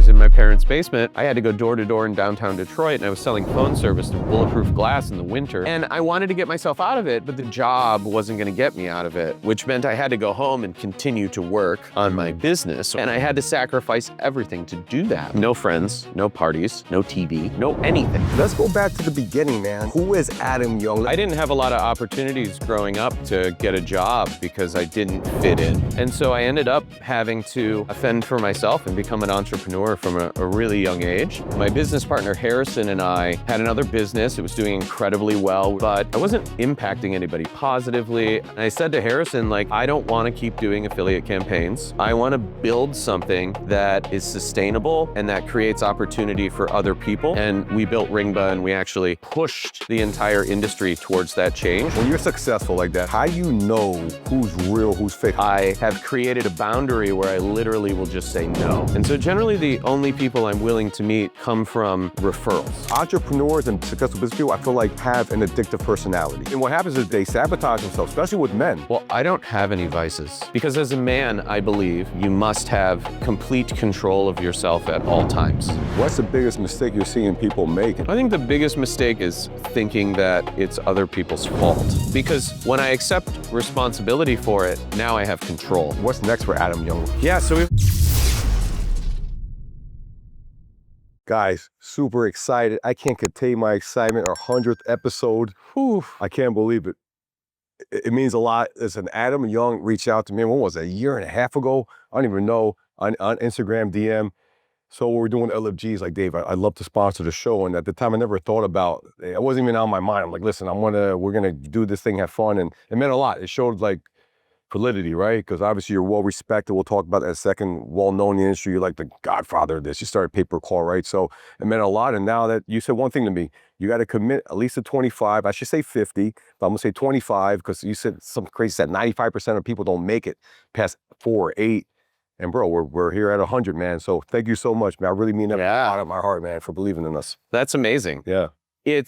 was in my parents' basement. I had to go door to door in downtown Detroit, and I was selling phone service to bulletproof glass in the winter. And I wanted to get myself out of it, but the job wasn't gonna get me out of it, which meant I had to go home and continue to work on my business. And I had to sacrifice everything to do that. No friends, no parties, no TV, no anything. Let's go back to the beginning, man. Who is Adam Young? I didn't have a lot of opportunities growing up to get a job because I didn't fit in. And so I ended up having to fend for myself and become an entrepreneur from a really young age. My business partner Harrison and I had another business. It was doing incredibly well, but I wasn't impacting anybody positively. And I said to Harrison, like, I don't want to keep doing affiliate campaigns. I want to build something that is sustainable and that creates opportunity for other people. And we built Ringba, and we actually pushed the entire industry towards that change. When you're successful like that, how do you know who's real, who's fake? I have created a boundary where I literally will just say no. And so generally the only people I'm willing to meet come from referrals. Entrepreneurs and successful business people, I feel like, have an addictive personality. And what happens is they sabotage themselves, especially with men. Well, I don't have any vices because as a man, I believe you must have complete control of yourself at all times. What's the biggest mistake you're seeing people make? I think the biggest mistake is thinking that it's other people's fault. Because when I accept responsibility for it, now I have control. What's next for Adam Young? Yeah, so Guys, super excited. I can't contain my excitement. Our 100th episode. Whew, I can't believe it. It means a lot. Listen, Adam Young reached out to me, when was it, a year and a half ago? I don't even know, on Instagram DM. So we're doing LFGs, like, Dave, I'd love to sponsor the show. And at the time, I never thought about, it wasn't even on my mind. I'm like, listen, we're gonna do this thing, have fun. And it meant a lot. It showed like validity, right? Because obviously you're well respected. We'll talk about that in a second. Well known in the industry. You're like the Godfather of this. You started pay-per-call, right? So it meant a lot. And now that you said one thing to me, you got to commit at least to 25. I should say 50, but I'm gonna say 25 because you said something crazy. Said 95% of people don't make it past 4 or 8. And bro, we're here at 100, man. So thank you so much, man. I really mean that out of my heart, man, for believing in us. That's amazing. Yeah. I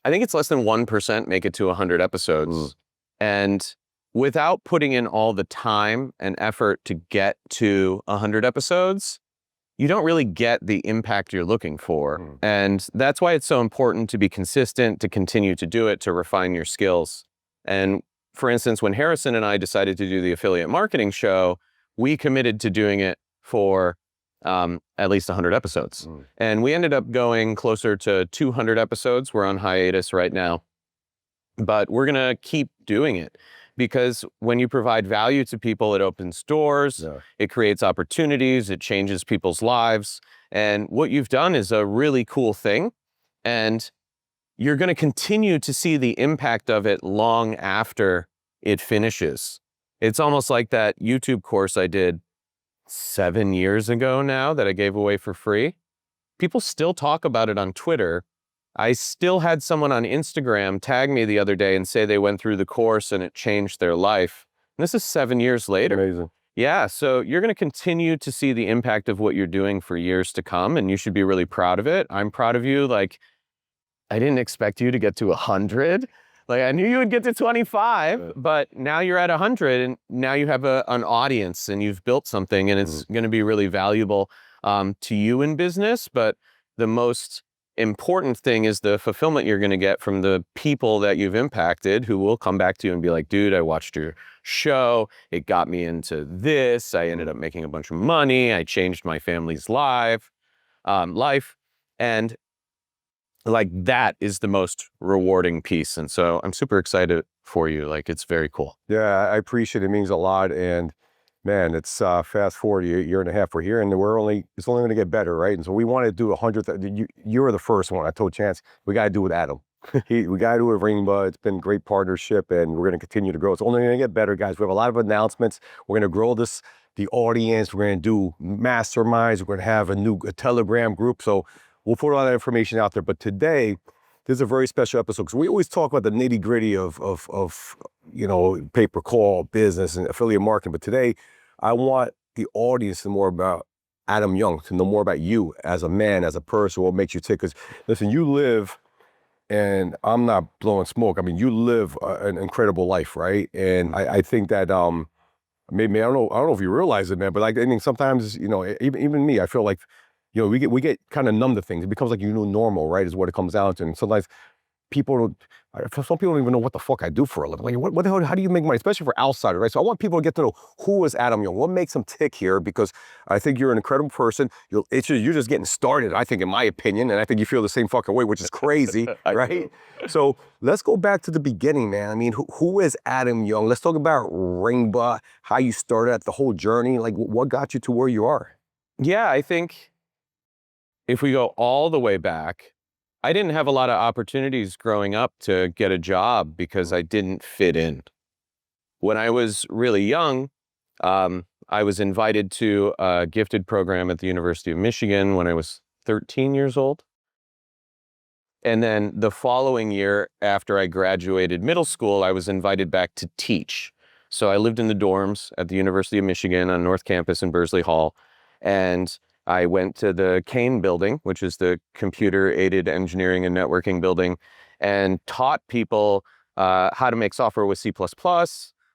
think it's less than 1% make it to 100 episodes. And without putting in all the time and effort to get to 100 episodes, you don't really get the impact you're looking for. And that's why it's so important to be consistent, to continue to do it, to refine your skills. And for instance, when Harrison and I decided to do the affiliate marketing show, we committed to doing it for at least 100 episodes. And we ended up going closer to 200 episodes. We're on hiatus right now, but we're gonna keep doing it because when you provide value to people, it opens doors, it creates opportunities, it changes people's lives. And what you've done is a really cool thing. And you're gonna continue to see the impact of it long after it finishes. It's almost like that YouTube course I did 7 years ago now that I gave away for free. People still talk about it on Twitter. I still had someone on Instagram tag me the other day and say they went through the course and it changed their life. And this is 7 years later. Amazing. Yeah, so you're gonna continue to see the impact of what you're doing for years to come, and you should be really proud of it. I'm proud of you. Like, I didn't expect you to get to 100. Like, I knew you would get to 25, but now you're at 100 and now you have an audience and you've built something, and it's going to be really valuable to you in business. But the most important thing is the fulfillment you're going to get from the people that you've impacted, who will come back to you and be like, dude, I watched your show. It got me into this. I ended up making a bunch of money. I changed my family's life. And like, that is the most rewarding piece. And so I'm super excited for you. Like, it's very cool. Yeah, I appreciate it. It means a lot. And man, it's fast forward a year and a half we're here, and it's only going to get better, right? And so we want to do 100. You were the first one. I told Chance, we got to do it with Adam. We got to do it with Ringba. It's been a great partnership, and we're going to continue to grow. It's only going to get better, guys. We have a lot of announcements. We're going to grow the audience. We're going to do masterminds. We're going to have a Telegram group. So we'll put all that information out there. But today, this is a very special episode because we always talk about the nitty gritty of pay-per-call business and affiliate marketing. But today, I want the audience to know more about Adam Young, to know more about you as a man, as a person, what makes you tick. Because listen, you live, and I'm not blowing smoke. I mean, you live an incredible life, right? And I think that maybe I don't know if you realize it, man. But like, I mean, sometimes even me, I feel like You know, we get kind of numb to things. It becomes like your new normal, right? Is what it comes down to. And sometimes some people don't even know what the fuck I do for a living. Like, what the hell, how do you make money? Especially for outsiders, right? So I want people to get to know who is Adam Young, what makes him tick here, because I think you're an incredible person. You're just getting started, I think, in my opinion, and I think you feel the same fucking way, which is crazy, right? So let's go back to the beginning, man. I mean, who is Adam Young? Let's talk about Ringba, how you started at the whole journey. Like, what got you to where you are? Yeah, I think if we go all the way back, I didn't have a lot of opportunities growing up to get a job because I didn't fit in. When I was really young, I was invited to a gifted program at the University of Michigan when I was 13 years old. And then the following year, after I graduated middle school, I was invited back to teach. So I lived in the dorms at the University of Michigan on North Campus in Bursley Hall. And I went to the Kane building, which is the computer-aided engineering and networking building, and taught people how to make software with C++,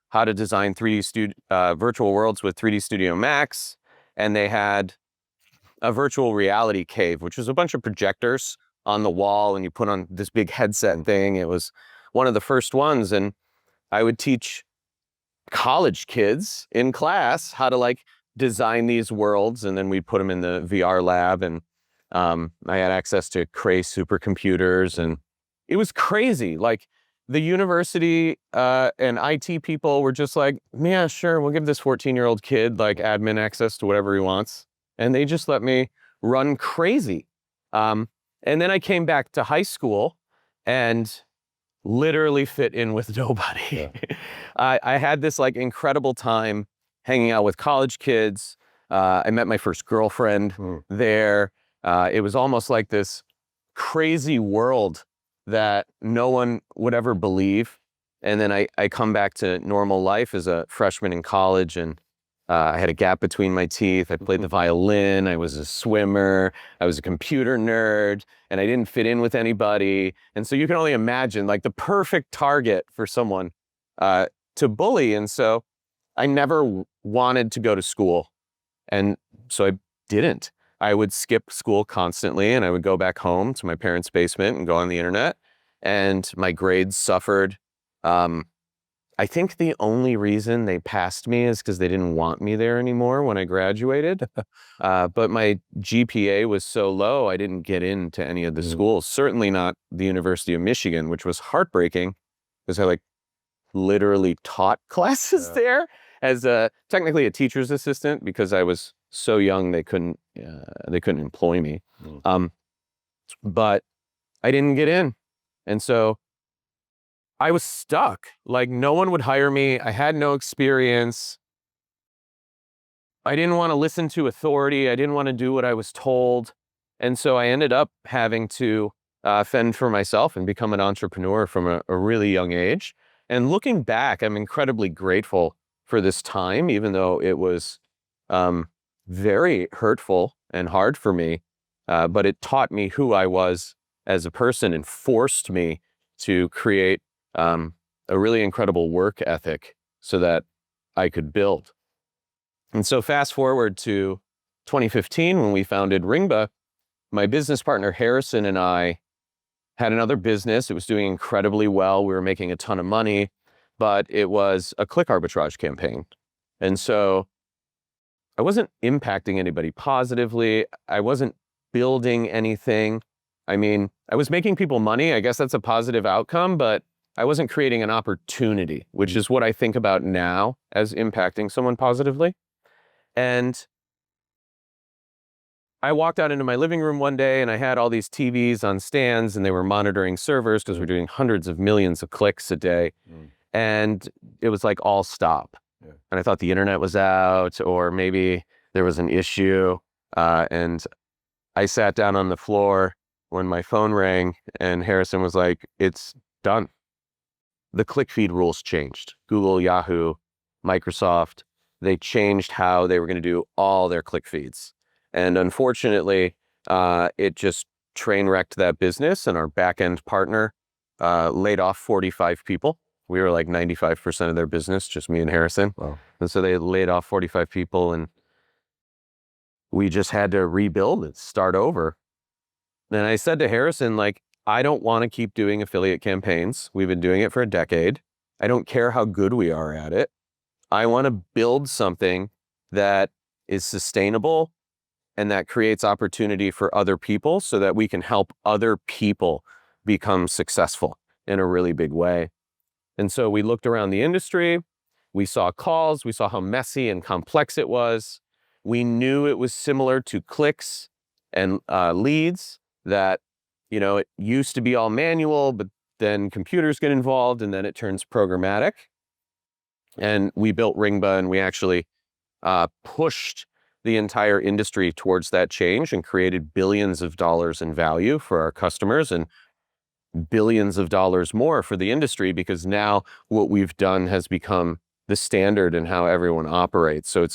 how to design 3D virtual worlds with 3D Studio Max. And they had a virtual reality cave, which was a bunch of projectors on the wall, and you put on this big headset thing. It was one of the first ones. And I would teach college kids in class how to like design these worlds, and then we'd put them in the VR lab, and I had access to Cray supercomputers, and it was crazy. Like the university and IT people were just like, yeah, sure, we'll give this 14-year-old kid like admin access to whatever he wants. And they just let me run crazy. And then I came back to high school and literally fit in with nobody. Yeah. I had this like incredible time hanging out with college kids. I met my first girlfriend there. It was almost like this crazy world that no one would ever believe. And then I come back to normal life as a freshman in college, and I had a gap between my teeth. I played the violin. I was a swimmer. I was a computer nerd, and I didn't fit in with anybody. And so you can only imagine like the perfect target for someone to bully. And so I never wanted to go to school. And so I didn't. I would skip school constantly, and I would go back home to my parents' basement and go on the internet. And my grades suffered. I think the only reason they passed me is because they didn't want me there anymore when I graduated. But my GPA was so low, I didn't get into any of the schools. Certainly not the University of Michigan, which was heartbreaking because I like literally taught classes there as technically a teacher's assistant, because I was so young they couldn't employ me. But I didn't get in, and so I was stuck. Like no one would hire me. I had no experience. I didn't want to listen to authority. I didn't want to do what I was told. And so I ended up having to fend for myself and become an entrepreneur from a really young age. And looking back, I'm incredibly grateful for this time, even though it was very hurtful and hard for me. But it taught me who I was as a person and forced me to create a really incredible work ethic so that I could build. And so fast forward to 2015, when we founded Ringba, my business partner Harrison and I had another business. It was doing incredibly well. We were making a ton of money, but it was a click arbitrage campaign. And so I wasn't impacting anybody positively. I wasn't building anything. I mean, I was making people money. I guess that's a positive outcome, but I wasn't creating an opportunity, which is what I think about now as impacting someone positively. And I walked out into my living room one day and I had all these TVs on stands and they were monitoring servers because we're doing hundreds of millions of clicks a day. And it was like all stop. And I thought the internet was out, or maybe there was an issue. And I sat down on the floor when my phone rang and Harrison was like, "It's done." The click feed rules changed. Google, Yahoo, Microsoft, they changed how they were going to do all their click feeds. And unfortunately, it just train wrecked that business, and our back-end partner laid off 45 people. We were like 95% of their business, just me and Harrison. Wow. And so they laid off 45 people, and we just had to rebuild it, start over. And I said to Harrison, like, I don't want to keep doing affiliate campaigns. We've been doing it for a decade. I don't care how good we are at it. I want to build something that is sustainable and that creates opportunity for other people so that we can help other people become successful in a really big way. And so we looked around the industry, we saw calls, we saw how messy and complex it was. We knew it was similar to clicks and leads, that, you know, it used to be all manual, but then computers get involved and then it turns programmatic. And we built Ringba, and we actually pushed the entire industry towards that change and created billions of dollars in value for our customers and billions of dollars more for the industry, because now what we've done has become the standard in how everyone operates. So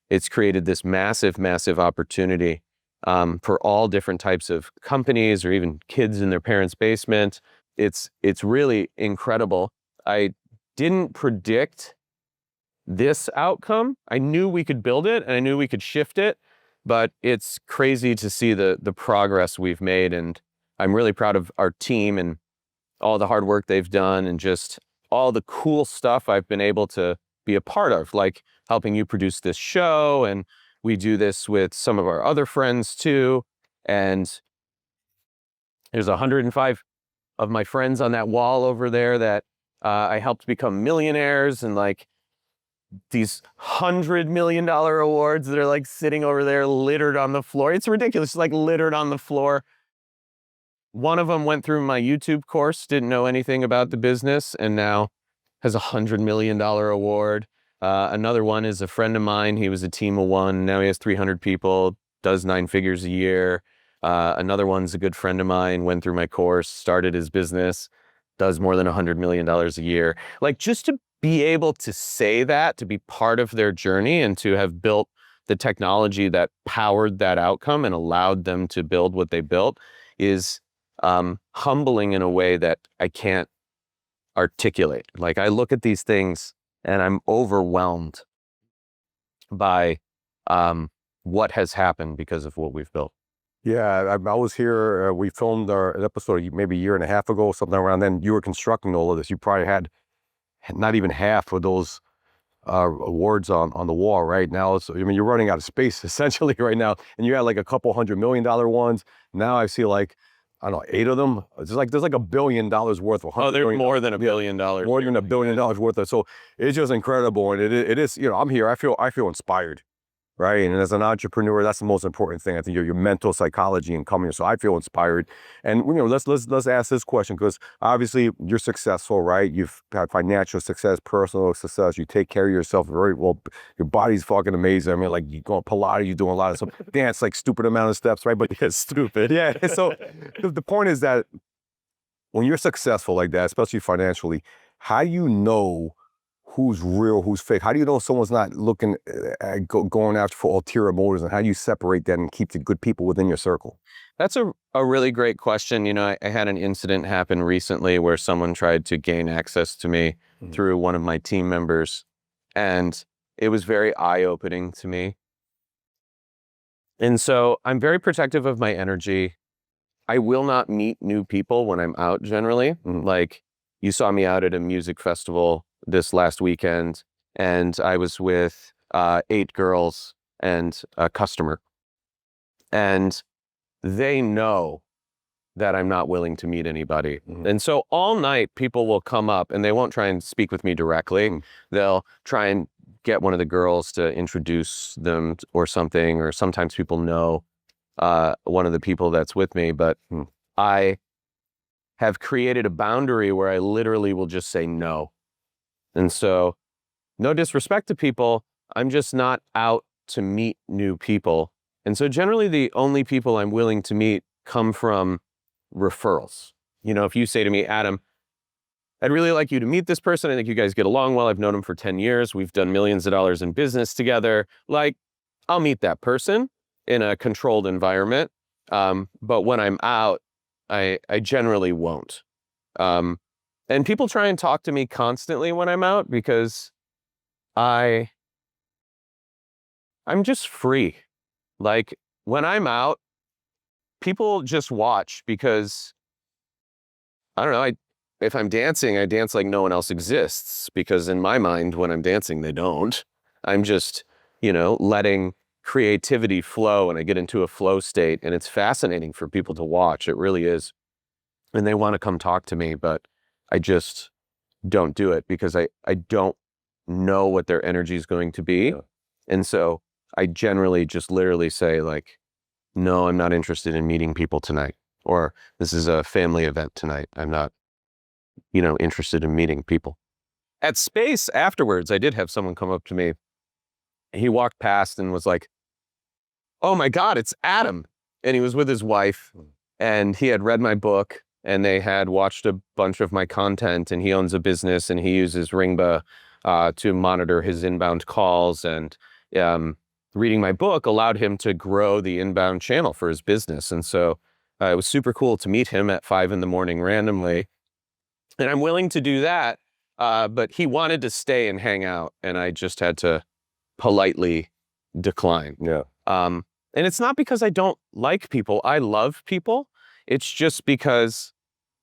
it's created this massive, massive opportunity for all different types of companies or even kids in their parents' basement. It's really incredible. I didn't predict this outcome. I knew we could build it and I knew we could shift it, but it's crazy to see the progress we've made. And I'm really proud of our team and all the hard work they've done and just all the cool stuff I've been able to be a part of, like helping you produce this show. And we do this with some of our other friends too. And there's 105 of my friends on that wall over there that I helped become millionaires, and like these $100 million awards that are like sitting over there littered on the floor. It's ridiculous, like littered on the floor. One of them went through my YouTube course, didn't know anything about the business, and now has a $100 million award. Another one is a friend of mine. He was a team of one. Now he has 300 people, does 9 figures a year. Another one's a good friend of mine, went through my course, started his business, does more than $100 million a year. Like, just to be able to say that, to be part of their journey and to have built the technology that powered that outcome and allowed them to build what they built is humbling in a way that I can't articulate. Like, I look at these things and I'm overwhelmed by what has happened because of what we've built. Yeah, I was here. We filmed an episode maybe a year and a half ago, something around then. You were constructing all of this. You probably had not even half of those awards on the wall right now. I mean, you're running out of space essentially right now, and you had like a couple $100 million ones. Now I see like, I don't know, 8 of them. There's like $1 billion worth of. Oh, they're more than $1 billion. More than $1 billion worth of. So it's just incredible, and it is. You know, I'm here. I feel inspired. Right. And as an entrepreneur, that's the most important thing. I think your mental psychology and coming. So I feel inspired. And, you know, let's ask this question, because obviously you're successful, right? You've had financial success, personal success. You take care of yourself very well. Your body's fucking amazing. I mean, like, you go on Pilates, you're doing a lot of stuff. Dance, like stupid amount of steps, right? But It's stupid. yeah. So the point is that when you're successful like that, especially financially, how do you know who's real, who's fake? How do you know someone's not looking at going after for ulterior motives, and how do you separate that and keep the good people within your circle? That's a really great question. You know, I had an incident happen recently where someone tried to gain access to me through one of my team members, and it was very eye-opening to me. And so I'm very protective of my energy. I will not meet new people when I'm out generally. Like, you saw me out at a music festival this last weekend, and I was with 8 girls and a customer, and they know that I'm not willing to meet anybody. And so all night people will come up and they won't try and speak with me directly. They'll try and get one of the girls to introduce them or something, or sometimes people know one of the people that's with me, but I have created a boundary where I literally will just say no. And so, no disrespect to people, I'm just not out to meet new people. And so generally the only people I'm willing to meet come from referrals. You know, if you say to me, Adam, I'd really like you to meet this person. I think you guys get along well. I've known him for 10 years. We've done millions of dollars in business together. Like, I'll meet that person in a controlled environment. But when I'm out, I generally won't. And people try and talk to me constantly when I'm out because I'm just free. Like when I'm out, people just watch because I don't know, if I'm dancing, I dance like no one else exists because in my mind, when I'm dancing, they don't. I'm just, letting creativity flow and I get into a flow state and it's fascinating for people to watch. It really is. And they want to come talk to me, but I just don't do it because I don't know what their energy is going to be. Yeah. And so I generally just literally say like, no, I'm not interested in meeting people tonight. Or this is a family event tonight. I'm not, interested in meeting people. At Space afterwards, I did have someone come up to me. He walked past and was like, oh my God, it's Adam. And he was with his wife and he had read my book and they had watched a bunch of my content and he owns a business and he uses Ringba to monitor his inbound calls. And reading my book allowed him to grow the inbound channel for his business. And so it was super cool to meet him at 5 a.m. randomly. And I'm willing to do that. But he wanted to stay and hang out. And I just had to politely decline. Yeah. And it's not because I don't like people. I love people. It's just because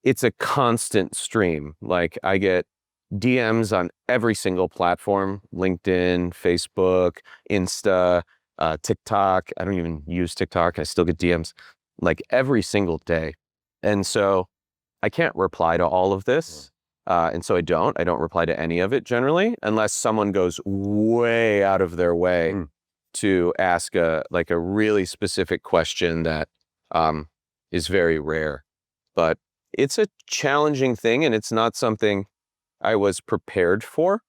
it's a constant stream. Like I get DMs on every single platform, LinkedIn, Facebook, Insta, TikTok. I don't even use TikTok. I still get DMs like every single day. And so I can't reply to all of this. And so I don't reply to any of it generally, unless someone goes way out of their way to ask a really specific question that is very rare. But it's a challenging thing and it's not something I was prepared for.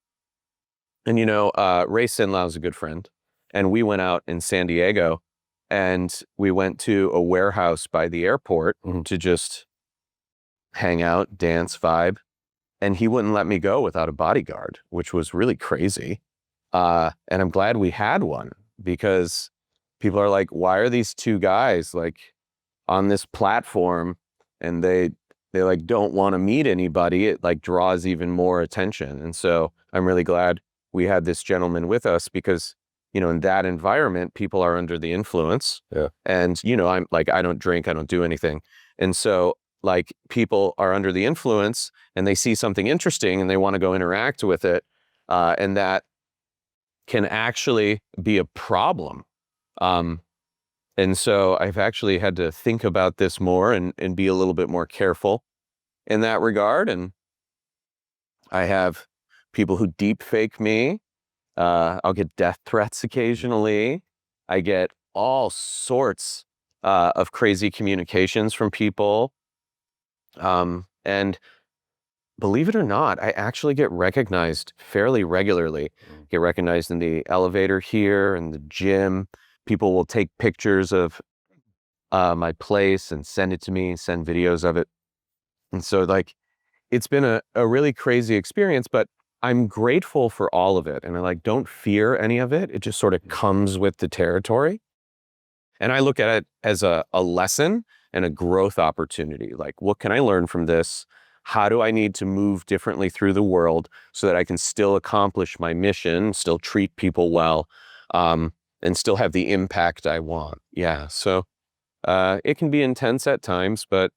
And Ray Sinlau is a good friend. And we went out in San Diego and we went to a warehouse by the airport to just hang out, dance, vibe. And he wouldn't let me go without a bodyguard, which was really crazy. And I'm glad we had one because people are like, why are these two guys like on this platform and they like don't want to meet anybody? It like draws even more attention. And so I'm really glad we had this gentleman with us because, in that environment, people are under the influence. Yeah. And, I'm like, I don't drink, I don't do anything. And so like people are under the influence and they see something interesting and they want to go interact with it. And that can actually be a problem. And so I've actually had to think about this more and be a little bit more careful in that regard. And I have people who deep fake me. I'll get death threats occasionally. I get all sorts of crazy communications from people. And believe it or not, I actually get recognized fairly regularly. Get recognized in the elevator here, in the gym. People will take pictures of my place and send it to me, send videos of it. And so like, it's been a really crazy experience, but I'm grateful for all of it. And I like, don't fear any of it. It just sort of comes with the territory. And I look at it as a lesson and a growth opportunity. Like, what can I learn from this? How do I need to move differently through the world so that I can still accomplish my mission, still treat people well, and still have the impact I want? Yeah. So it can be intense at times, but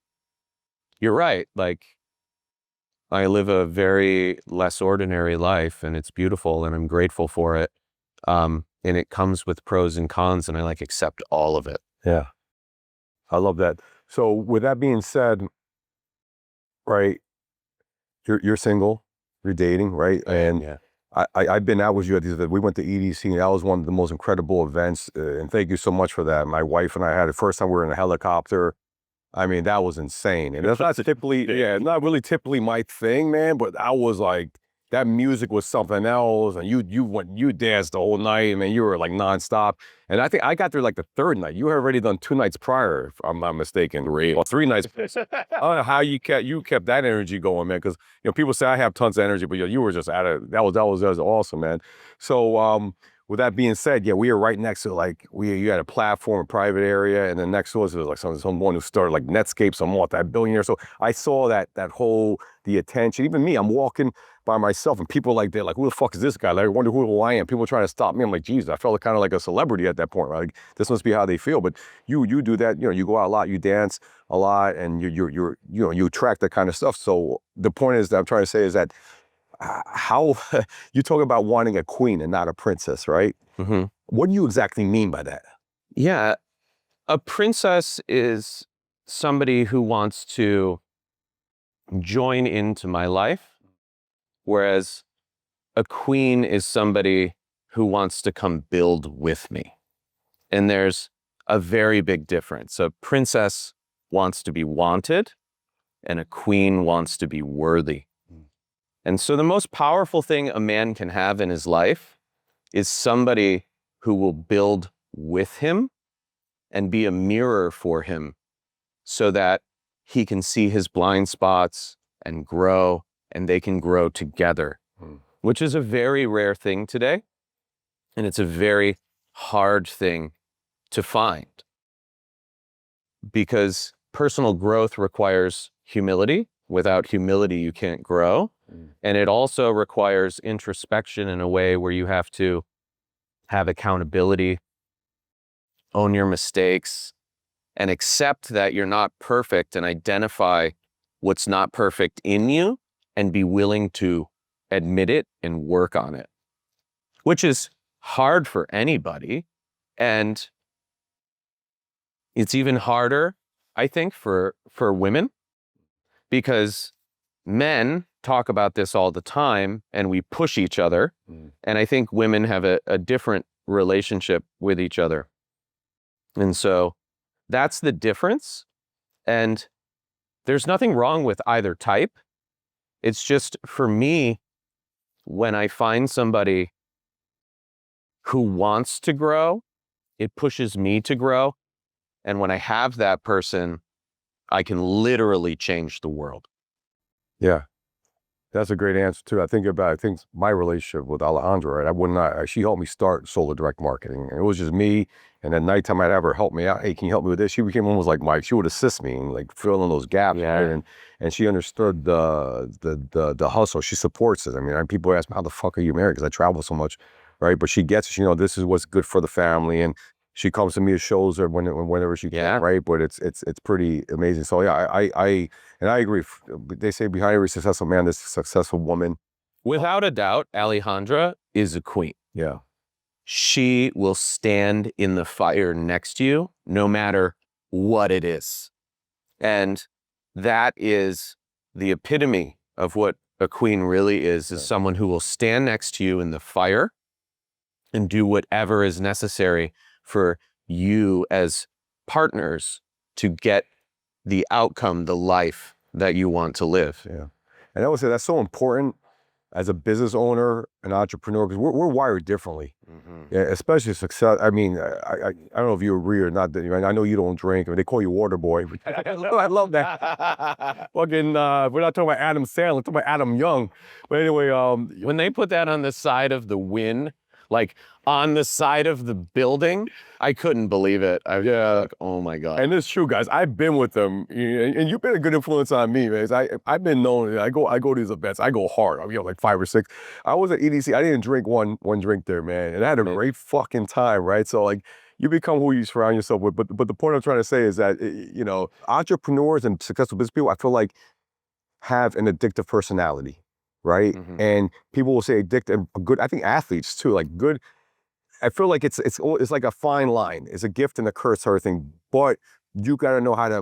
you're right. Like, I live a very less ordinary life and it's beautiful and I'm grateful for it. And it comes with pros and cons and I like accept all of it. Yeah. I love that. So with that being said, right, you're single, you're dating, right? And yeah. I've been out with you at these, we went to EDC and that was one of the most incredible events. And thank you so much for that. My wife and I had the first time we were in a helicopter. I mean, that was insane. And that's not typically, not really typically my thing, man, but I was like, that music was something else. And you danced the whole night. I mean, you were like nonstop. And I think I got there like the third night. You had already done 2 nights prior, if I'm not mistaken. Well, 3 nights. I don't know how you kept that energy going, man. Because people say I have tons of energy, but you were just that was awesome, man. So with that being said, yeah, we are right next to like you had a platform, a private area, and then next to us was like someone who started like Netscape, some multi-billionaire. So I saw that whole the attention. Even me, I'm walking by myself, and people like they're like, who the fuck is this guy? Like, I wonder who I am. People trying to stop me. I'm like, Jesus, I felt kind of like a celebrity at that point, right? Like, this must be how they feel. But you do that, you go out a lot, you dance a lot, and you attract that kind of stuff. So the point is that I'm trying to say is that how you talk about wanting a queen and not a princess, right? Mm-hmm. What do you exactly mean by that? Yeah, a princess is somebody who wants to join into my life, whereas a queen is somebody who wants to come build with me. And there's a very big difference. A princess wants to be wanted, and a queen wants to be worthy. And so the most powerful thing a man can have in his life is somebody who will build with him and be a mirror for him so that he can see his blind spots and grow, and they can grow together, which is a very rare thing today. And it's a very hard thing to find because personal growth requires humility. Without humility, you can't grow. And it also requires introspection in a way where you have to have accountability, own your mistakes, and accept that you're not perfect and identify what's not perfect in you and be willing to admit it and work on it, which is hard for anybody. And it's even harder, I think, for women, because men talk about this all the time and we push each other. And I think women have a different relationship with each other. And so that's the difference. And there's nothing wrong with either type. It's just, for me, when I find somebody who wants to grow, it pushes me to grow. And when I have that person, I can literally change the world. Yeah, that's a great answer too. I think my relationship with Alejandra, right? She helped me start Solar Direct Marketing. And it was just me, and at nighttime I'd have her help me out. Hey, can you help me with this? She became almost like she would assist me and like fill in those gaps. Yeah. Right? And she understood the hustle. She supports it. I mean, people ask me, how the fuck are you married? Because I travel so much, right? But she gets it. This is what's good for the family, and she comes to me at shows or whenever she can, right? But it's pretty amazing. So yeah, I agree. They say behind every successful man, there's a successful woman. Without a doubt, Alejandra is a queen. Yeah. She will stand in the fire next to you, no matter what it is. And that is the epitome of what a queen really is someone who will stand next to you in the fire and do whatever is necessary for you as partners to get the outcome, the life that you want to live. Yeah. And I would say that's so important as a business owner, an entrepreneur, because we're wired differently. Yeah, especially success. I mean, I don't know if you agree or not. I know you don't drink. I mean, they call you water boy. I love that. Fucking, we're not talking about Adam Sandler, we're talking about Adam Young. But anyway, when they put that on the side of the win, like on the side of the building, I couldn't believe it. Like, oh my God. And it's true, guys. I've been with them, and you've been a good influence on me, man. I've been known. I go to these events. I go hard. Like 5 or 6. I was at EDC. I didn't drink one drink there, man, and I had a great fucking time, right? So like, you become who you surround yourself with. But the point I'm trying to say is that entrepreneurs and successful business people, I feel like, have an addictive personality, right? And people will say addictive, good. I think athletes too, like good. I feel like it's like a fine line. It's a gift and a curse sort of thing. But you got to know how to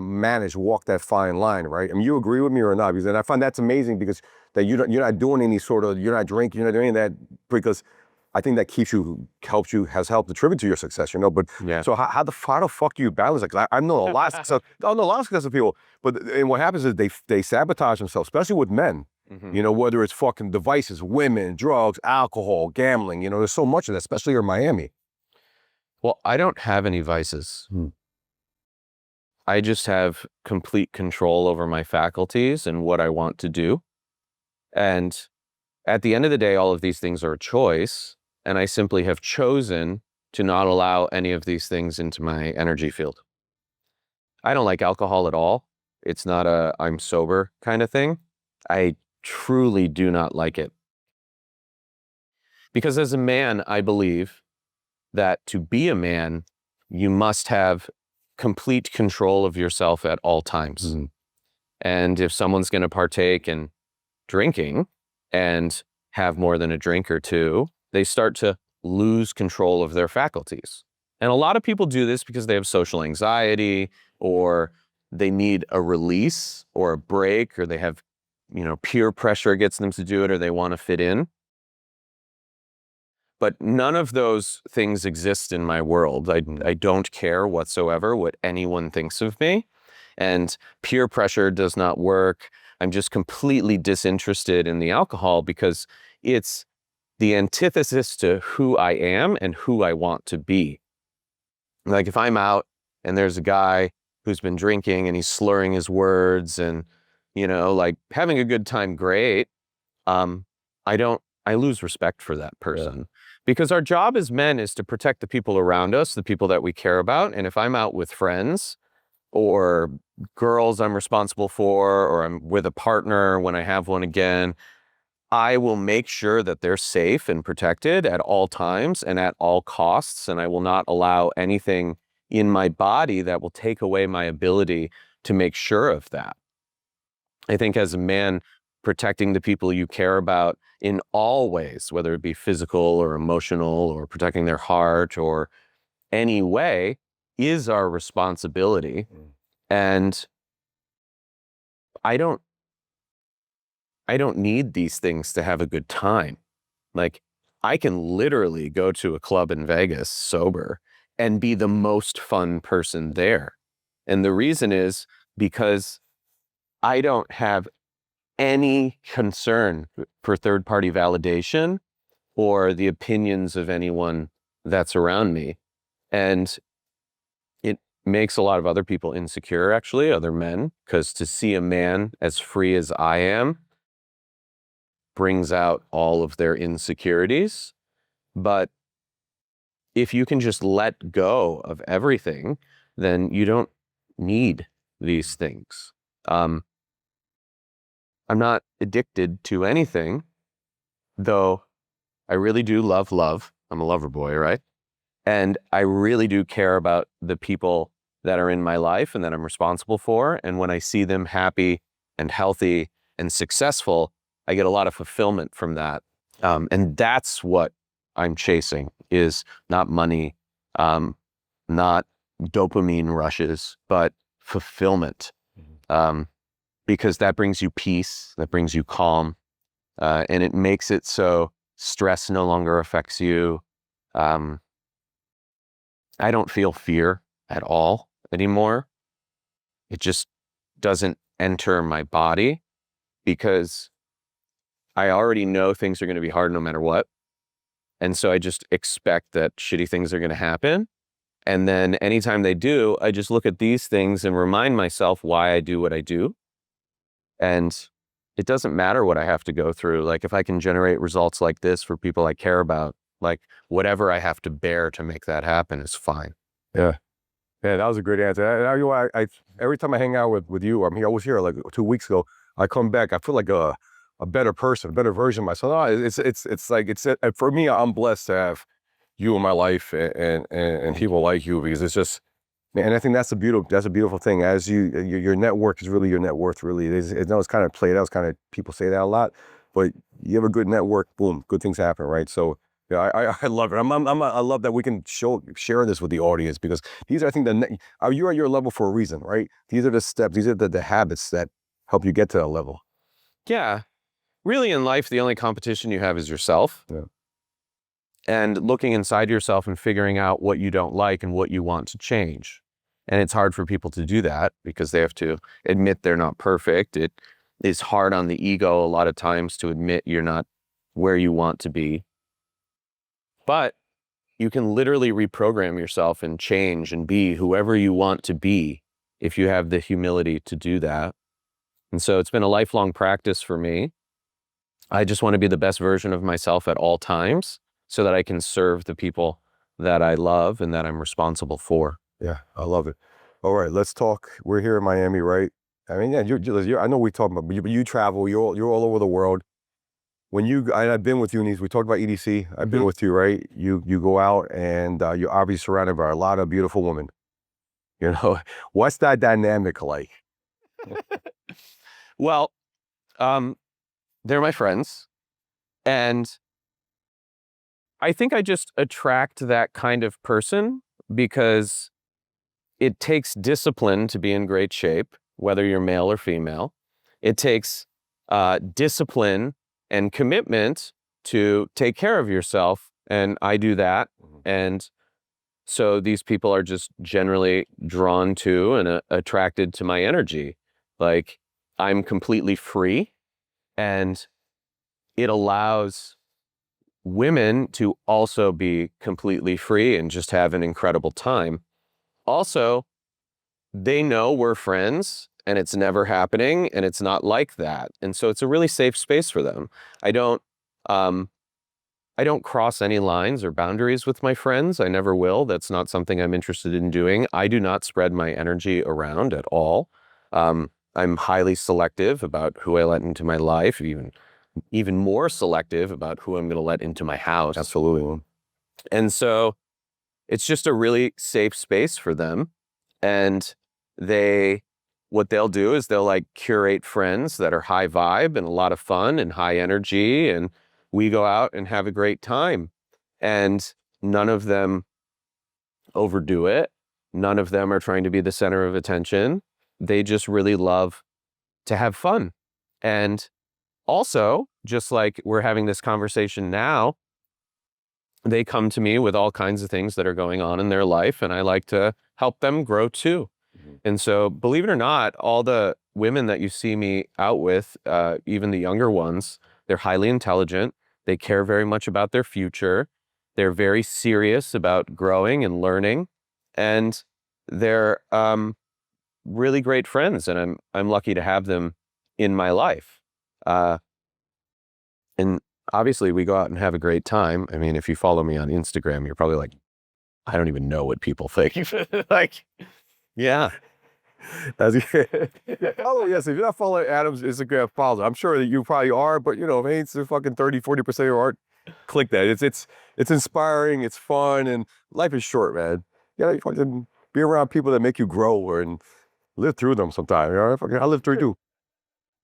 walk that fine line, right? I mean, you agree with me or not? Because, and I find that's amazing because that you're not doing any sort of, you're not drinking, you're not doing any of that, because I think that has helped attribute to your success, But yeah. So how the fuck do you balance it? Because I know a lot of success, successful people, and what happens is they sabotage themselves, especially with men. Whether it's fucking devices, women, drugs, alcohol, gambling, there's so much of that, especially here in Miami. Well, I don't have any vices. I just have complete control over my faculties and what I want to do. And at the end of the day, all of these things are a choice. and I simply have chosen to not allow any of these things into my energy field. I don't like alcohol at all. It's not a I'm sober kind of thing. I truly do not like it. Because as a man, I believe that to be a man, you must have complete control of yourself at all times. And if someone's going to partake in drinking and have more than a drink or two, they start to lose control of their faculties. And a lot of people do this because they have social anxiety, or they need a release or a break, or they have, peer pressure gets them to do it, or they want to fit in. But none of those things exist in my world. I don't care whatsoever what anyone thinks of me. And peer pressure does not work. I'm just completely disinterested in the alcohol because it's the antithesis to who I am and who I want to be. Like if I'm out and there's a guy who's been drinking and he's slurring his words and, like having a good time, great. I lose respect for that person. Yeah. Because our job as men is to protect the people around us, the people that we care about. And if I'm out with friends or girls I'm responsible for, or I'm with a partner when I have one again, I will make sure that they're safe and protected at all times and at all costs. And I will not allow anything in my body that will take away my ability to make sure of that. I think as a man, protecting the people you care about in all ways, whether it be physical or emotional or protecting their heart or any way, is our responsibility. And I don't need these things to have a good time. Like, I can literally go to a club in Vegas sober and be the most fun person there. And the reason is because I don't have any concern for third-party validation or the opinions of anyone that's around me. And it makes a lot of other people insecure, actually, other men, because to see a man as free as I am brings out all of their insecurities. But if you can just let go of everything, then you don't need these things. I'm not addicted to anything, though I really do love love. I'm a lover boy, right? And I really do care about the people that are in my life and that I'm responsible for. And when I see them happy and healthy and successful, I get a lot of fulfillment from that. And that's what I'm chasing, is not money, not dopamine rushes, but fulfillment. Because that brings you peace, that brings you calm, and it makes it so stress no longer affects you. I don't feel fear at all anymore. It just doesn't enter my body because I already know things are going to be hard no matter what. And so I just expect that shitty things are going to happen. And then anytime they do, I just look at these things and remind myself why I do what I do. And it doesn't matter what I have to go through. Like if I can generate results like this for people I care about, like whatever I have to bear to make that happen is fine. Yeah. Yeah, that was a great answer. I every time I hang out with you, I was here like 2 weeks ago. I come back, I feel like a better person, a better version of myself. No, for me, I'm blessed to have you in my life and people like you, because it's just, and I think that's a beautiful thing. As your network is really your net worth. Really, it's kind of played out. It's kind of, people say that a lot, but you have a good network, boom, good things happen, right? So yeah, I love it. I love that we can share this with the audience, because these are, I think, you're at your level for a reason, right? These are the steps. These are the habits that help you get to that level. Yeah, really, in life, the only competition you have is yourself. Yeah. And looking inside yourself and figuring out what you don't like and what you want to change. And it's hard for people to do that because they have to admit they're not perfect. It is hard on the ego a lot of times to admit you're not where you want to be. But you can literally reprogram yourself and change and be whoever you want to be if you have the humility to do that. And so it's been a lifelong practice for me. I just want to be the best version of myself at all times. so that I can serve the people that I love and that I'm responsible for. Yeah, I love it. All right, let's talk. We're here in Miami, right? I mean, yeah, I know we talk about, but you travel. You're all over the world. When I've been with you, and we talked about EDC. I've been with you, right? You go out and you're obviously surrounded by a lot of beautiful women. You know, what's that dynamic like? Well, they're my friends, and I think I just attract that kind of person because it takes discipline to be in great shape, whether you're male or female. It takes discipline and commitment to take care of yourself, and I do that. And so these people are just generally drawn to and attracted to my energy. Like, I'm completely free, and it allows women to also be completely free and just have an incredible time. Also, they know we're friends and it's never happening and it's not like that. And so it's a really safe space for them. I don't cross any lines or boundaries with my friends. I never will. That's not something I'm interested in doing. I do not spread my energy around at all. I'm highly selective about who I let into my life, even more selective about who I'm going to let into my house. Absolutely. And so it's just a really safe space for them. And what they'll do is they'll like curate friends that are high vibe and a lot of fun and high energy. And we go out and have a great time. And none of them overdo it. None of them are trying to be the center of attention. They just really love to have fun. And also, just like we're having this conversation now, they come to me with all kinds of things that are going on in their life, and I like to help them grow too. And so, believe it or not, all the women that you see me out with, even the younger ones, they're highly intelligent. They care very much about their future. They're very serious about growing and learning, and they're really great friends. And I'm lucky to have them in my life. And obviously, we go out and have a great time. I mean, if you follow me on Instagram, you're probably like, I don't even know what people think. Like, yeah. Follow, yes, if you're not following Adam's Instagram, follow. I'm sure that you probably are, but you know, maybe it's fucking 30-40% of your art. Click that. It's inspiring, it's fun, and life is short, man. You gotta fucking be around people that make you grow and live through them sometime. You know? I live through too.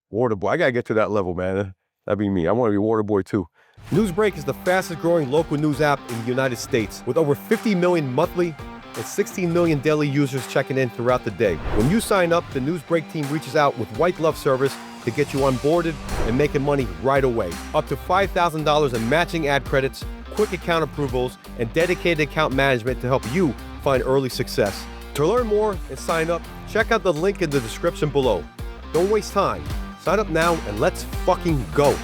Water boy. I gotta get to that level, man. That'd be me. I want to be water boy too. Newsbreak is the fastest growing local news app in the United States with over 50 million monthly and 16 million daily users checking in throughout the day. When you sign up, the Newsbreak team reaches out with white glove service to get you onboarded and making money right away. Up to $5,000 in matching ad credits, quick account approvals, and dedicated account management to help you find early success. To learn more and sign up, check out the link in the description below. Don't waste time. Sign up now and let's fucking go.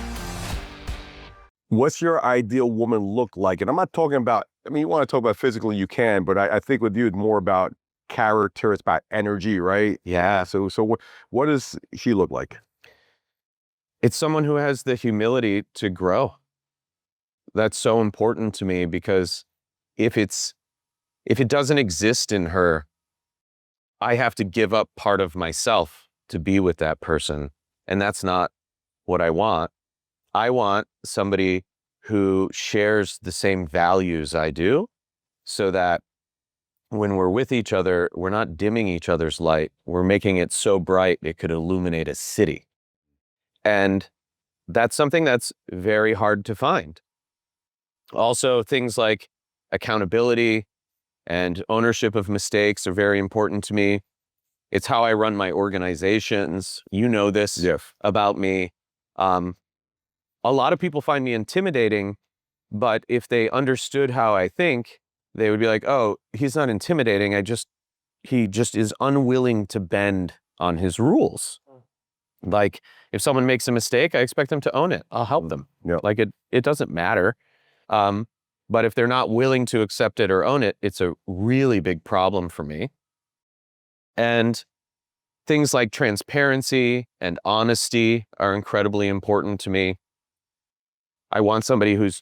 What's your ideal woman look like? And I'm not talking about, I mean, you want to talk about physically, you can, but I think with you, it's more about character, it's about energy, right? Yeah. So what does she look like? It's someone who has the humility to grow. That's so important to me because if it doesn't exist in her, I have to give up part of myself to be with that person. And that's not what I want. I want somebody who shares the same values I do so that when we're with each other, we're not dimming each other's light. We're making it so bright it could illuminate a city. And that's something that's very hard to find. Also, things like accountability and ownership of mistakes are very important to me. It's how I run my organizations. You know this about me. A lot of people find me intimidating, but if they understood how I think, they would be like, oh, he's not intimidating. He just is unwilling to bend on his rules. Like, if someone makes a mistake, I expect them to own it. I'll help them. Like, it doesn't matter. But if they're not willing to accept it or own it, it's a really big problem for me. And things like transparency and honesty are incredibly important to me. I want somebody who's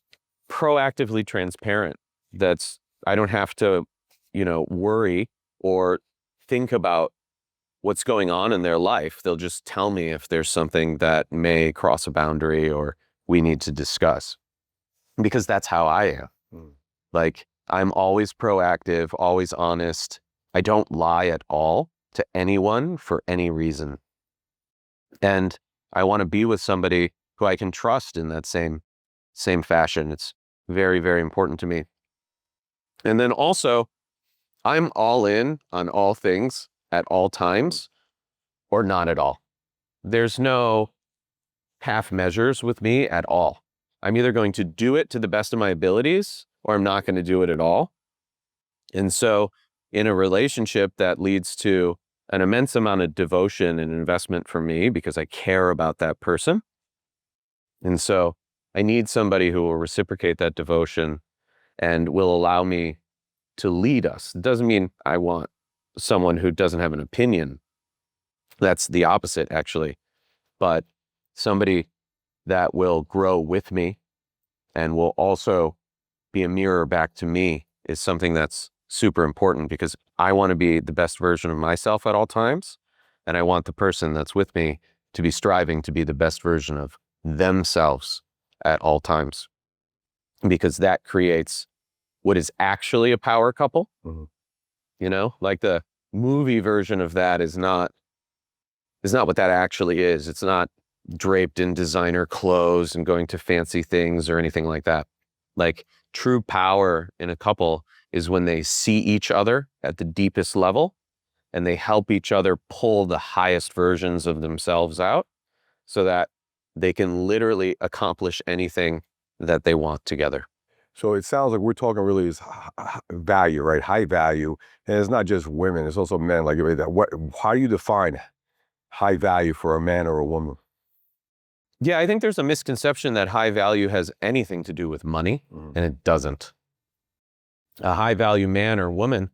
proactively transparent. I don't have to, worry or think about what's going on in their life. They'll just tell me if there's something that may cross a boundary or we need to discuss, because that's how I am. Like, I'm always proactive, always honest. I don't lie at all to anyone for any reason. And I want to be with somebody who I can trust in that same fashion. It's very, very important to me. And then also, I'm all in on all things at all times or not at all. There's no half measures with me at all. I'm either going to do it to the best of my abilities or I'm not going to do it at all. And so in a relationship that leads to an immense amount of devotion and investment for me because I care about that person. And so I need somebody who will reciprocate that devotion and will allow me to lead us. It doesn't mean I want someone who doesn't have an opinion. That's the opposite, actually. But somebody that will grow with me and will also be a mirror back to me is something that's super important, because I want to be the best version of myself at all times. And I want the person that's with me to be striving to be the best version of themselves at all times, because that creates what is actually a power couple. Like the movie version of that is not what that actually is. It's not draped in designer clothes and going to fancy things or anything like that. Like, true power in a couple is when they see each other at the deepest level and they help each other pull the highest versions of themselves out so that they can literally accomplish anything that they want together. So it sounds like we're talking really is value, right? High value. And it's not just women, it's also men. Like, how do you define high value for a man or a woman? Yeah, I think there's a misconception that high value has anything to do with money, and it doesn't. A high value man or woman,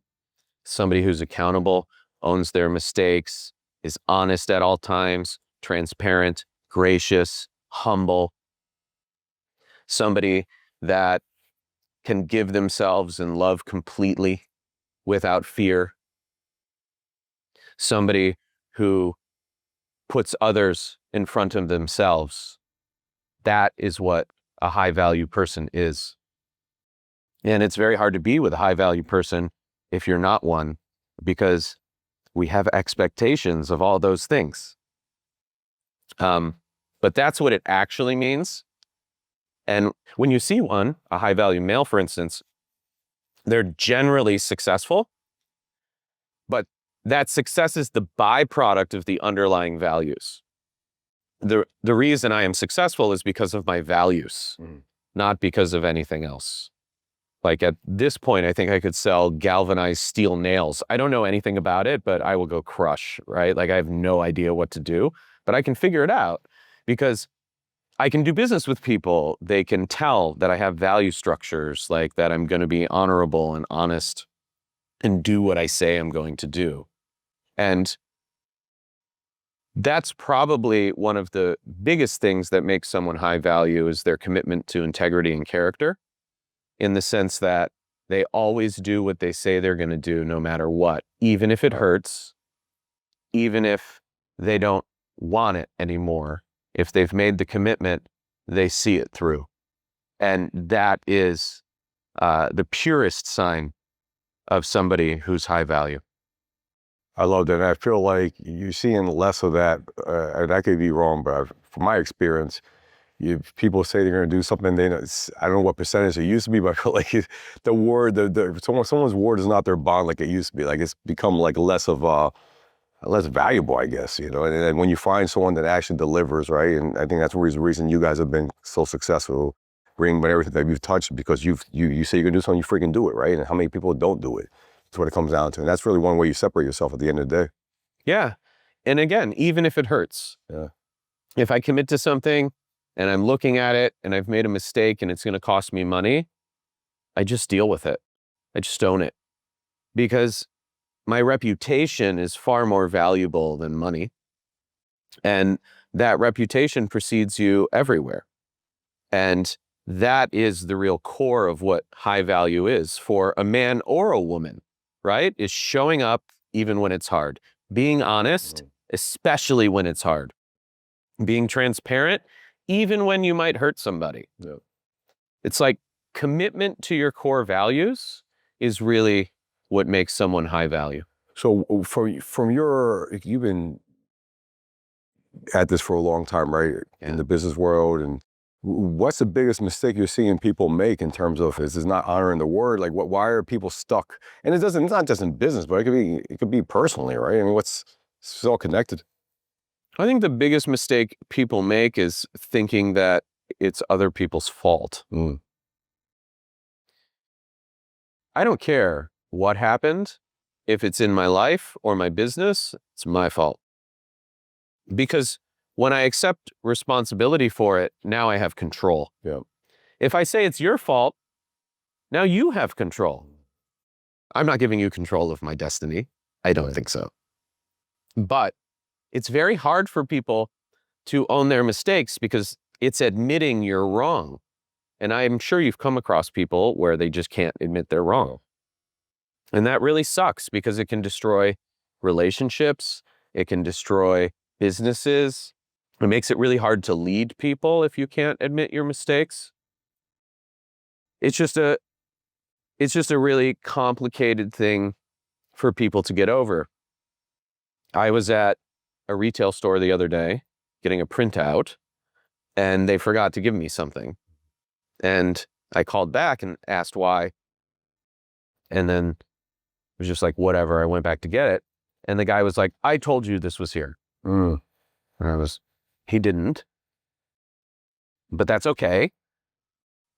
somebody who's accountable, owns their mistakes, is honest at all times, transparent, gracious, humble. Somebody that can give themselves and love completely without fear. Somebody who puts others in front of themselves. That is what a high value person is. And it's very hard to be with a high value person if you're not one, because we have expectations of all those things. But that's what it actually means. And when you see one, a high value male, for instance, they're generally successful, but that success is the byproduct of the underlying values. The reason I am successful is because of my values, not because of anything else. Like, at this point, I think I could sell galvanized steel nails. I don't know anything about it, but I will go crush, right? Like, I have no idea what to do, but I can figure it out because I can do business with people. They can tell that I have value structures, like that I'm going to be honorable and honest and do what I say I'm going to do. And that's probably one of the biggest things that makes someone high value, is their commitment to integrity and character, in the sense that they always do what they say they're going to do no matter what, even if it hurts, even if they don't want it anymore. If they've made the commitment, they see it through. And that is the purest sign of somebody who's high value. I love that. And I feel like you're seeing less of that, and I could be wrong, but from my experience, people say they're going to do something. I don't know what percentage it used to be, but I feel like the word, someone's word is not their bond like it used to be. Like, it's become like less valuable, I guess. And when you find someone that actually delivers, right? And I think that's the reason you guys have been so successful, Ringba, everything that you've touched, because you say you're going to do something, you freaking do it, right? And how many people don't do it? That's what it comes down to. And that's really one way you separate yourself at the end of the day. Yeah. And again, even if it hurts, if I commit to something and I'm looking at it and I've made a mistake and it's going to cost me money, I just deal with it. I just own it, because my reputation is far more valuable than money. And that reputation precedes you everywhere. And That is the real core of what high value is for a man or a woman, right? Is showing up even when it's hard, being honest, especially when it's hard, being transparent, even when you might hurt somebody. Yeah. It's like commitment to your core values is really what makes someone high value. So from your, you've been at this for a long time, right? Yeah. In the business world, and what's the biggest mistake you're seeing people make in terms of is not honoring the word? Like, why are people stuck? And it's not just in business, but it could be personally, right? I mean, it's all connected. I think the biggest mistake people make is thinking that it's other people's fault. I don't care what happened. If it's in my life or my business, it's my fault. Because when I accept responsibility for it, now I have control. Yeah. If I say it's your fault, now you have control. I'm not giving you control of my destiny. I don't think so. But it's very hard for people to own their mistakes because it's admitting you're wrong. And I'm sure you've come across people where they just can't admit they're wrong. And that really sucks because it can destroy relationships. It can destroy businesses. It makes it really hard to lead people if you can't admit your mistakes. It's just a really complicated thing for people to get over. I was at a retail store the other day getting a printout, and they forgot to give me something. And I called back and asked why. And then it was just like, whatever. I went back to get it. And the guy was like, I told you this was here. And he didn't. But that's okay.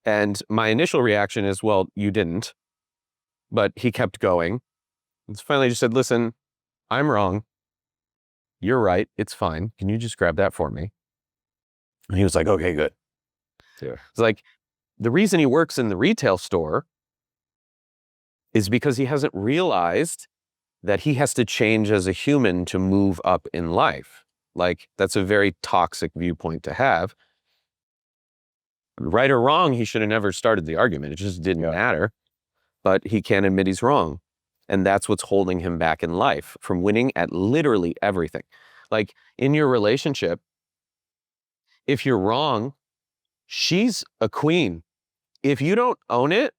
And my initial reaction is, well, you didn't. But he kept going. And finally just said, listen, I'm wrong. You're right. It's fine. Can you just grab that for me? And he was like, okay, good. Yeah. It's like, the reason he works in the retail store is because he hasn't realized that he has to change as a human to move up in life. Like, that's a very toxic viewpoint to have. Right or wrong, he should have never started the argument. It just didn't matter. But he can't admit he's wrong. And that's what's holding him back in life from winning at literally everything. Like, in your relationship, if you're wrong, she's a queen. If you don't own it,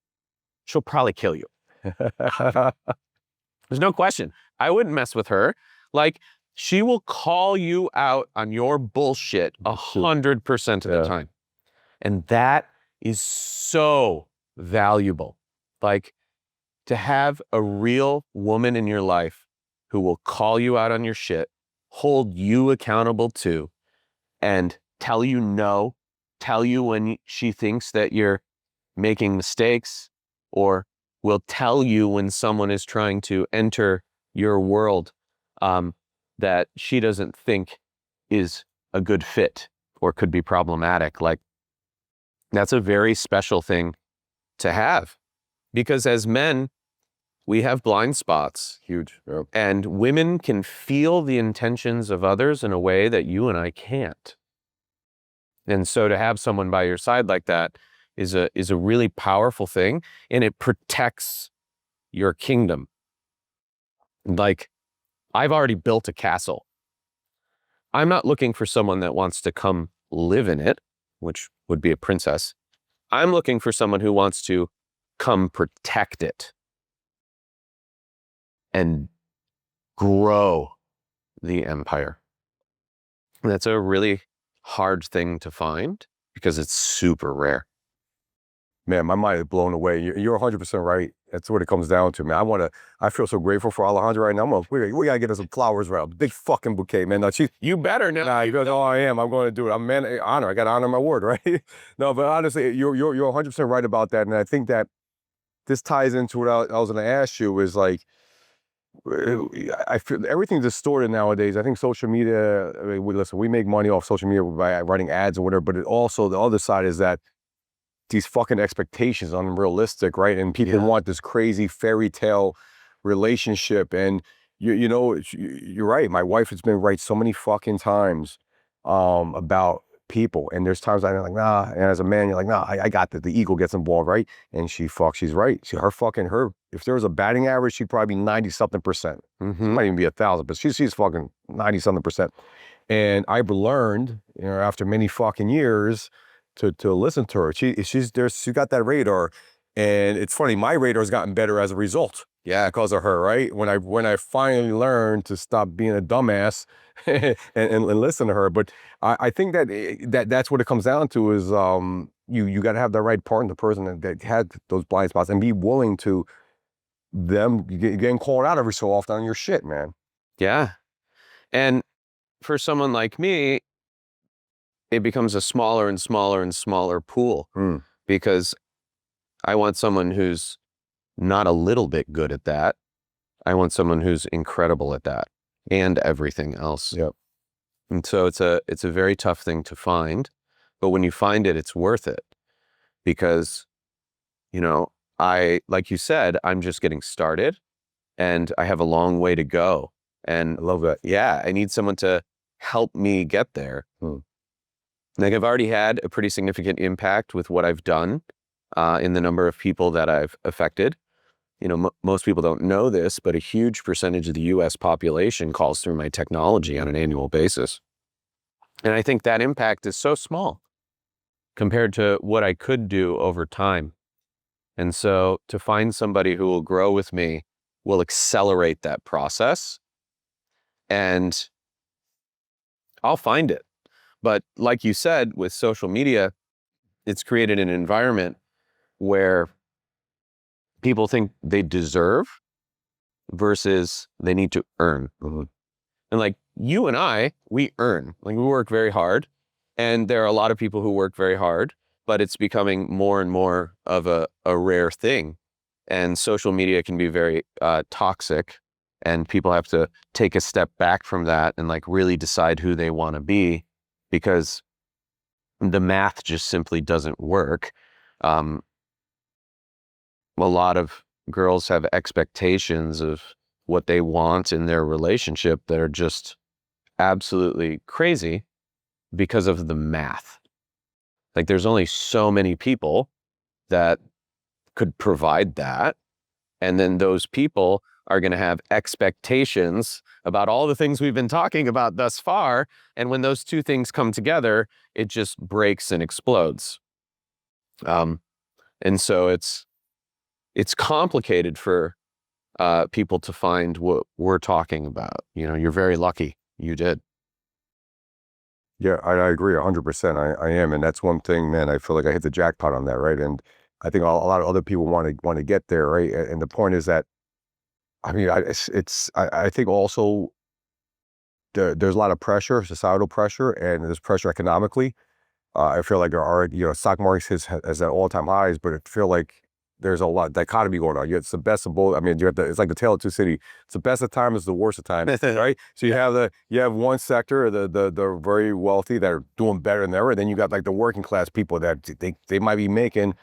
she'll probably kill you. There's no question. I wouldn't mess with her. Like, she will call you out on your bullshit 100% of the time. And that is so valuable. Like, to have a real woman in your life who will call you out on your shit, hold you accountable too, and tell you no, tell you when she thinks that you're making mistakes, or will tell you when someone is trying to enter your world that she doesn't think is a good fit or could be problematic. Like, that's a very special thing to have, because as men, we have blind spots. Huge. Yeah. And women can feel the intentions of others in a way that you and I can't. And so to have someone by your side like that is a really powerful thing, and it protects your kingdom. Like, I've already built a castle. I'm not looking for someone that wants to come live in it, which would be a princess. I'm looking for someone who wants to come protect it and grow the empire. And that's a really hard thing to find because it's super rare. Man, my mind is blown away. You're 100% right. That's what it comes down to, man. I feel so grateful for Alejandra right now. We gotta get her some flowers right, a big fucking bouquet, man. Now, You better now. Nah, you goes, oh, I am. I'm going to do it. I'm honor. I got to honor my word, right? No, but honestly, you're 100% right about that. And I think that this ties into what I was going to ask you is like, I feel everything's distorted nowadays. I think social media, I mean, we make money off social media by writing ads or whatever, but also the other side is that these fucking expectations are unrealistic, right? And people want this crazy fairy tale relationship. And you're right. My wife has been right so many fucking times about people. And there's times I'm like, nah. And as a man, you're like, nah, I got that. The ego gets involved, right? And she's right. If there was a batting average, she'd probably be 90 something percent. It might even be 1,000, but she's fucking 90 something percent. And I've learned, after many fucking years to listen to her. She's got that radar. And it's funny, my radar's gotten better as a result. Yeah. Because of her, right? When I finally learned to stop being a dumbass and listen to her. But I think that's what it comes down to is you got to have the right partner, the person that had those blind spots, and be willing to getting called out every so often on your shit, man. Yeah. And for someone like me, it becomes a smaller and smaller and smaller pool because I want someone who's not a little bit good at that. I want someone who's incredible at that and everything else. Yep. And so it's a very tough thing to find, but when you find it, it's worth it because, like you said, I'm just getting started and I have a long way to go. And I love that. Yeah, I need someone to help me get there. Like I've already had a pretty significant impact with what I've done in the number of people that I've affected. Most people don't know this, but a huge percentage of the US population calls through my technology on an annual basis. And I think that impact is so small compared to what I could do over time. And so to find somebody who will grow with me will accelerate that process, and I'll find it. But like you said, with social media, it's created an environment where people think they deserve versus they need to earn. And like you and I, we earn. Like we work very hard. And there are a lot of people who work very hard, but it's becoming more and more of a rare thing. And social media can be very toxic, and people have to take a step back from that and like really decide who they want to be, because the math just simply doesn't work. A lot of girls have expectations of what they want in their relationship that are just absolutely crazy because of the math. Like there's only so many people that could provide that. And then those people are going to have expectations about all the things we've been talking about thus far. And when those two things come together, it just breaks and explodes. And so it's complicated for people to find what we're talking about. You're very lucky you did. Yeah, I agree 100%. I am. And that's one thing, man, I feel like I hit the jackpot on that, right? And I think a lot of other people want to get there, right? And the point is that, I mean, I think also there's a lot of pressure, societal pressure, and there's pressure economically. I feel like stock market has at all-time highs, but I feel like there's a lot of dichotomy going on. It's the best of both. I mean, it's like the tale of two cities. It's the best of times, it's the worst of times, right? So you have one sector, the very wealthy that are doing better than ever. Then you got like the working class people that they might be making,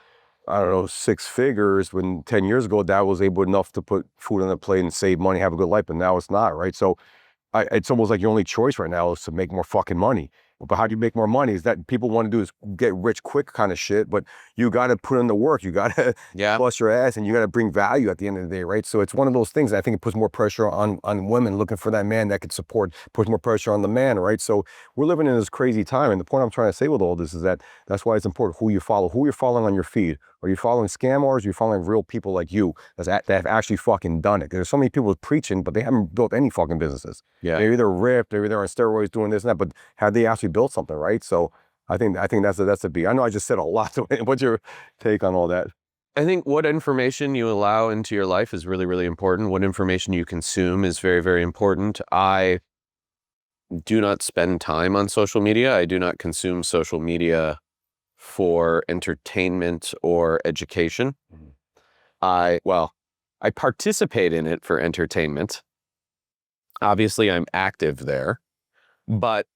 I don't know, 6 figures when 10 years ago that was enough to put food on the plate and save money, have a good life, but now it's not, right? So it's almost like your only choice right now is to make more fucking money. But how do you make more money? Is that people want to do is get rich quick kind of shit, but you got to put in the work. You got to bust your ass, and you got to bring value at the end of the day, right? So it's one of those things that I think it puts more pressure on women looking for that man that could support, puts more pressure on the man, right? So we're living in this crazy time, and the point I'm trying to say with all this is that's why it's important who you follow, who you're following on your feed. Are you following scammers? Or are you following real people like you that have actually fucking done it? There's so many people preaching, but they haven't built any fucking businesses. Yeah. Maybe they're ripped, maybe they're on steroids doing this and that, but have they actually built something, right? So I think that's a B. I know I just said a lot. What's your take on all that? I think what information you allow into your life is really, really important. What information you consume is very, very important. I do not spend time on social media. I do not consume social media for entertainment or education. I participate in it for entertainment. Obviously, I'm active there, but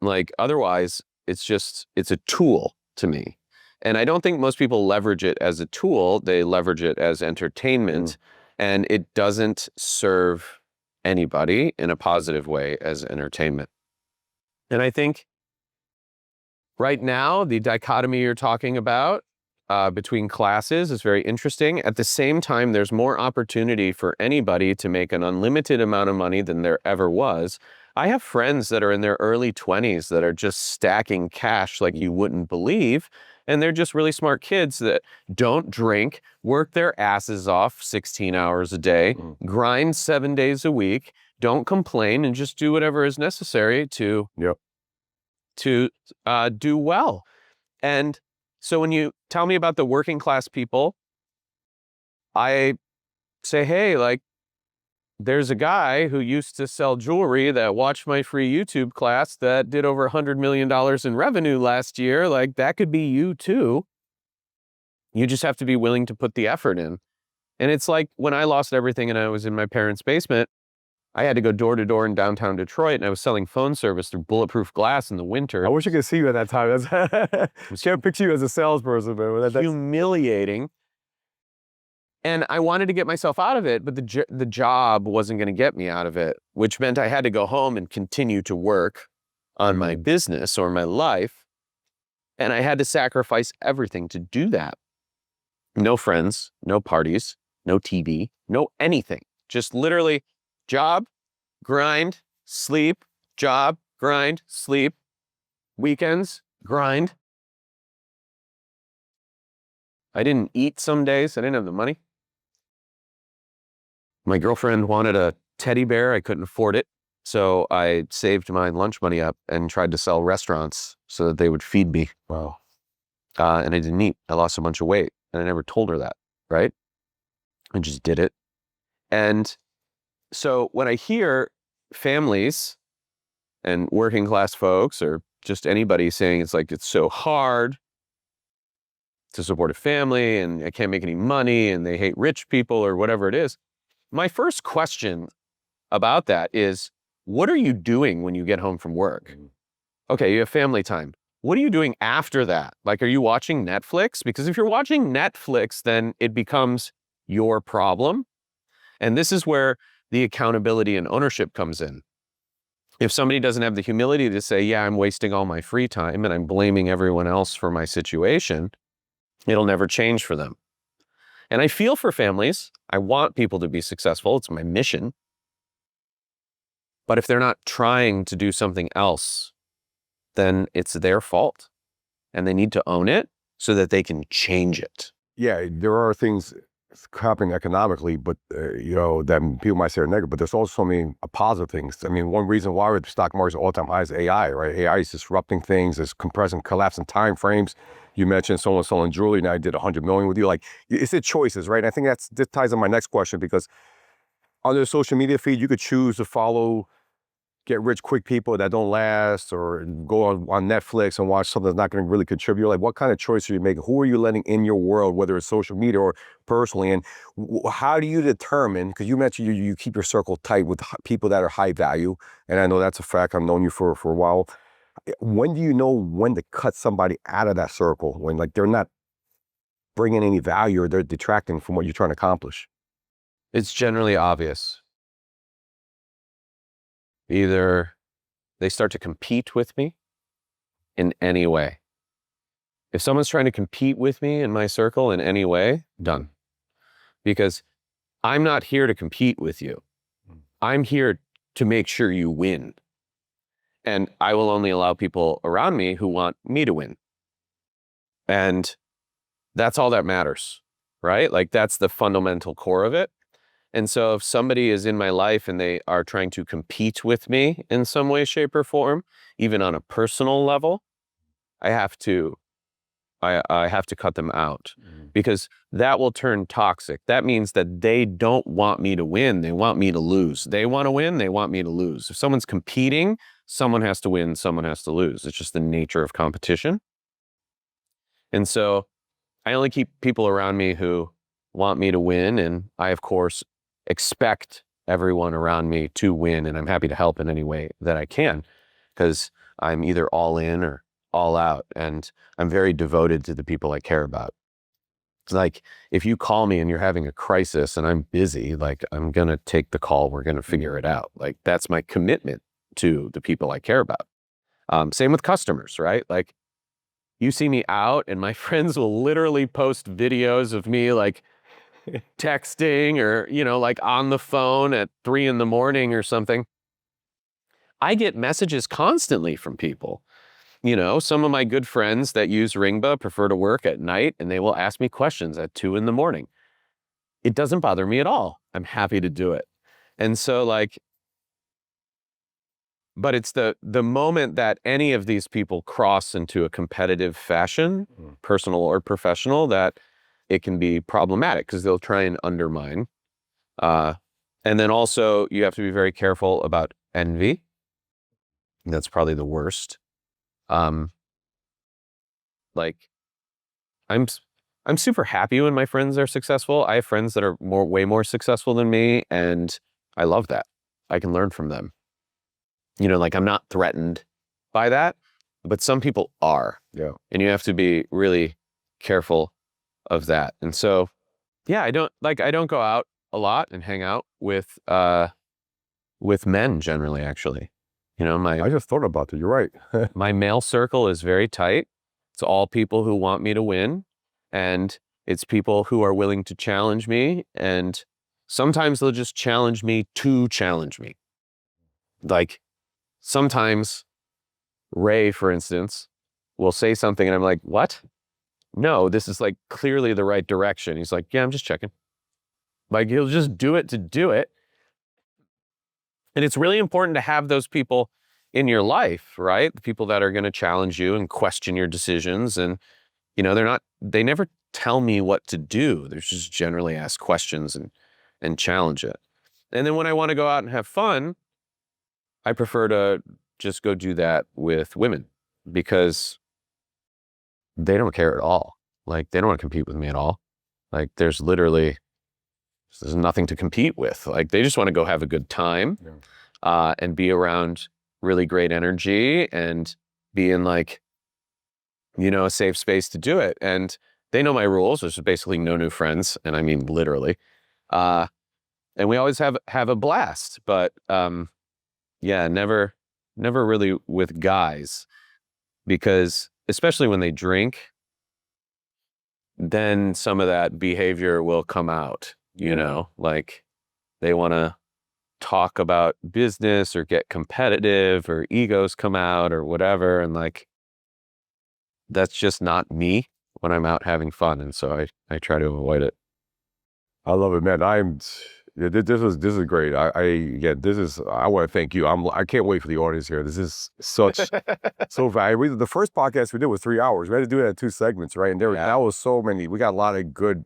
like otherwise, it's a tool to me. And I don't think most people leverage it as a tool. They leverage it as entertainment, and it doesn't serve anybody in a positive way as entertainment. And I think Right now, the dichotomy you're talking about between classes is very interesting. At the same time, there's more opportunity for anybody to make an unlimited amount of money than there ever was. I have friends that are in their early 20s that are just stacking cash like you wouldn't believe. And they're just really smart kids that don't drink, work their asses off 16 hours a day, grind 7 days a week, don't complain, and just do whatever is necessary to do well. And so when you tell me about the working class people, I say, hey, like, there's a guy who used to sell jewelry that watched my free YouTube class that did over $100 million in revenue last year. Like, that could be you too. You just have to be willing to put the effort in. And it's like when I lost everything and I was in my parents' basement, I had to go door to door in downtown Detroit, and I was selling phone service through bulletproof glass in the winter. I wish I could see you at that time. I can't picture you as a salesperson, man. That's humiliating. And I wanted to get myself out of it, but the job wasn't going to get me out of it, which meant I had to go home and continue to work on my business or my life. And I had to sacrifice everything to do that. No friends, no parties, no TV, no anything. Just literally job, grind, sleep, job, grind, sleep, weekends, grind. I didn't eat some days. I didn't have the money. My girlfriend wanted a teddy bear. I couldn't afford it. So I saved my lunch money up and tried to sell restaurants so that they would feed me. wow. And I didn't eat. I lost a bunch of weight. And I never told her that, right? I just did it. And so when I hear families and working class folks or just anybody saying it's like it's so hard to support a family and I can't make any money and they hate rich people or whatever it is, my first question about that is, what are you doing when you get home from work? Okay, you have family time. What are you doing after that? Like, are you watching Netflix? Because if you're watching Netflix, then it becomes your problem. And this is where the accountability and ownership comes in. If somebody doesn't have the humility to say, yeah, I'm wasting all my free time and I'm blaming everyone else for my situation, it'll never change for them. And I feel for families. I want people to be successful. It's my mission. But if they're not trying to do something else, then it's their fault. And they need to own it so that they can change it. Yeah, there are things happening economically, but that people might say are negative, but there's also so many positive things. I mean, one reason why the stock market's all-time high is AI, right? AI is disrupting things, it's compressing, collapsing time frames. You mentioned someone selling jewelry, now I did 100 million with you. Like, it's the choices, right? And I think this ties in my next question, because on the social media feed, you could choose to follow get rich quick people that don't last, or go on Netflix and watch something that's not going to really contribute. Like, what kind of choice are you making? Who are you letting in your world, whether it's social media or personally? And how do you determine, because you mentioned you keep your circle tight with people that are high value, and I know that's a fact. I've known you for a while. When do you know when to cut somebody out of that circle, when like they're not bringing any value or they're detracting from what you're trying to accomplish? It's generally obvious. Either they start to compete with me in any way. If someone's trying to compete with me in my circle in any way, done. Because I'm not here to compete with you. I'm here to make sure you win. And I will only allow people around me who want me to win. And that's all that matters, right? Like, that's the fundamental core of it. And so if somebody is in my life and they are trying to compete with me in some way, shape, or form, even on a personal level, I have to cut them out, because that will turn toxic. That means that they don't want me to win. They want me to lose. They want to win. They want me to lose. If someone's competing, someone has to win, someone has to lose. It's just the nature of competition. And so I only keep people around me who want me to win. And I, of course, expect everyone around me to win, and I'm happy to help in any way that I can, because I'm either all in or all out, and I'm very devoted to the people I care about. It's like, if you call me and you're having a crisis and I'm busy, like, I'm gonna take the call, we're gonna figure it out. Like, that's my commitment to the people I care about. Same with customers, right? Like, you see me out and my friends will literally post videos of me like texting or, like on the phone at 3 a.m. or something. I get messages constantly from people. Some of my good friends that use Ringba prefer to work at night and they will ask me questions at 2 a.m. It doesn't bother me at all. I'm happy to do it. And so but it's the moment that any of these people cross into a competitive fashion, personal or professional, that it can be problematic because they'll try and undermine. And then also you have to be very careful about envy. That's probably the worst. Like I'm super happy when my friends are successful. I have friends that are way more successful than me, and I love that. I can learn from them. I'm not threatened by that, but some people are. Yeah. And you have to be really careful of that. And so, yeah, I don't go out a lot and hang out with men generally, actually. I just thought about it. You're right. My male circle is very tight. It's all people who want me to win, and it's people who are willing to challenge me, and sometimes they'll just challenge me to challenge me. Like sometimes Ray, for instance, will say something and I'm like, what? No, this is like clearly the right direction. He's like, yeah, I'm just checking. Like he'll just do it to do it. And it's really important to have those people in your life, right? The people that are going to challenge you and question your decisions. And, they never tell me what to do. They just generally ask questions and challenge it. And then when I want to go out and have fun, I prefer to just go do that with women because they don't care at all. Like they don't want to compete with me at all. Like there's nothing to compete with. Like they just want to go have a good time. Yeah. And be around really great energy and be in a safe space to do it. And they know my rules, which is basically no new friends. And I mean, literally. And we always have a blast, but, yeah, never really with guys, because especially when they drink, then some of that behavior will come out, like they want to talk about business or get competitive or egos come out or whatever. And that's just not me when I'm out having fun. And so I try to avoid it. I love it, man. This is great. I want to thank you. I can't wait for the audience here. This is so valuable. The first podcast we did was 3 hours. We had to do it in 2 segments, right? And that was so many. We got a lot of good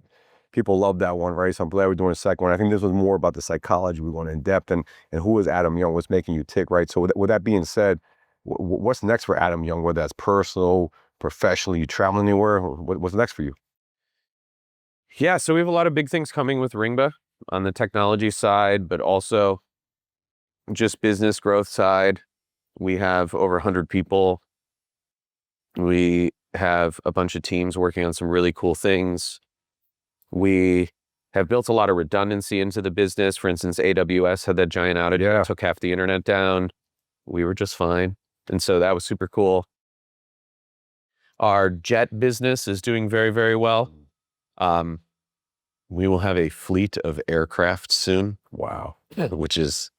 people. Love that one, right? So I'm glad we're doing a second one. I think this was more about the psychology. We went in depth and who is Adam Young? What's making you tick, right? So with that being said, what's next for Adam Young? Whether that's personal, professional, you traveling anywhere? What's next for you? Yeah, so we have a lot of big things coming with Ringba on the technology side, but also just business growth side. We have over 100 people. We have a bunch of teams working on some really cool things. We have built a lot of redundancy into the business. For instance, AWS had that giant outage that took half the internet down. We were just fine. And so that was super cool. Our jet business is doing very, very well. We will have a fleet of aircraft soon. Wow. Which is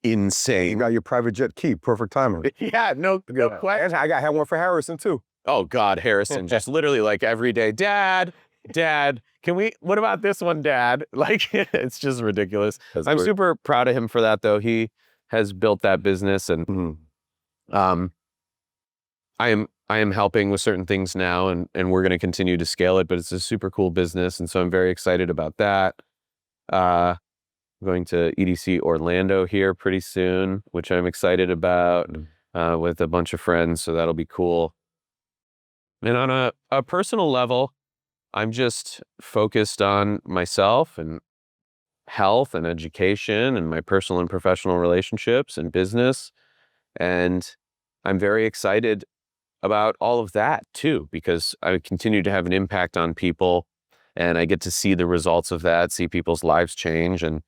insane. You got your private jet key. Perfect timing. Yeah, no question. I had one for Harrison too. Oh God, Harrison, just literally like every day, Dad, what about this one, Dad? Like, it's just ridiculous. I'm super proud of him for that though. He has built that business, and I am helping with certain things now, and we're going to continue to scale it, but it's a super cool business. And so I'm very excited about that. Going to EDC Orlando here pretty soon, which I'm excited about, with a bunch of friends. So that'll be cool. And on a personal level, I'm just focused on myself and health and education and my personal and professional relationships and business. And I'm very excited about all of that too, because I continue to have an impact on people and I get to see the results of that, see people's lives change. And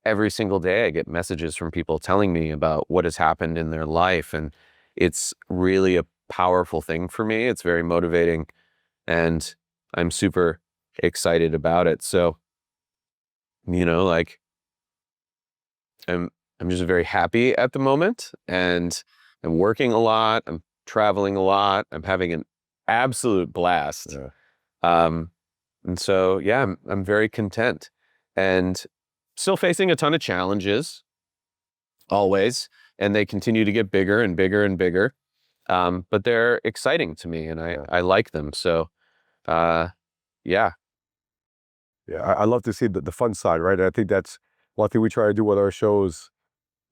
every single day I get messages from people telling me about what has happened in their life. And it's really a powerful thing for me. It's very motivating, and I'm super excited about it. So, like I'm just very happy at the moment, and I'm working a lot. I'm traveling a lot. I'm having an absolute blast. Yeah. And so, yeah, I'm very content, and still facing a ton of challenges, always, and they continue to get bigger and bigger and bigger. But they're exciting to me, and I like them. So, yeah. Yeah, I love to see the fun side, right? And I think that's one thing we try to do with our shows.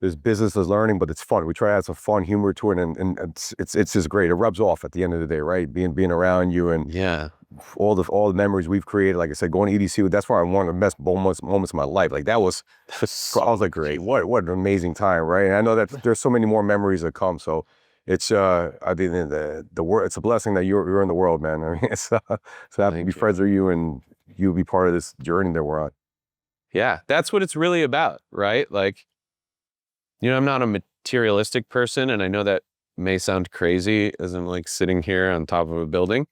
There's business, there's learning, but it's fun. We try to add some fun humor to it, and it's just great. It rubs off at the end of the day, right? Being around you and Yeah. all the memories we've created. Like I said, going to EDC, that's probably one of the best moments of my life. Like that was, I was like, great, what an amazing time, right? And I know that there's so many more memories that come. So it's I think the world, it's a blessing that you're in the world, man. I mean, it's so happy to be friends with you and you be part of this journey that we're on. Yeah, that's what it's really about, right? Like, I'm not a materialistic person, and I know that may sound crazy as I'm like sitting here on top of a building,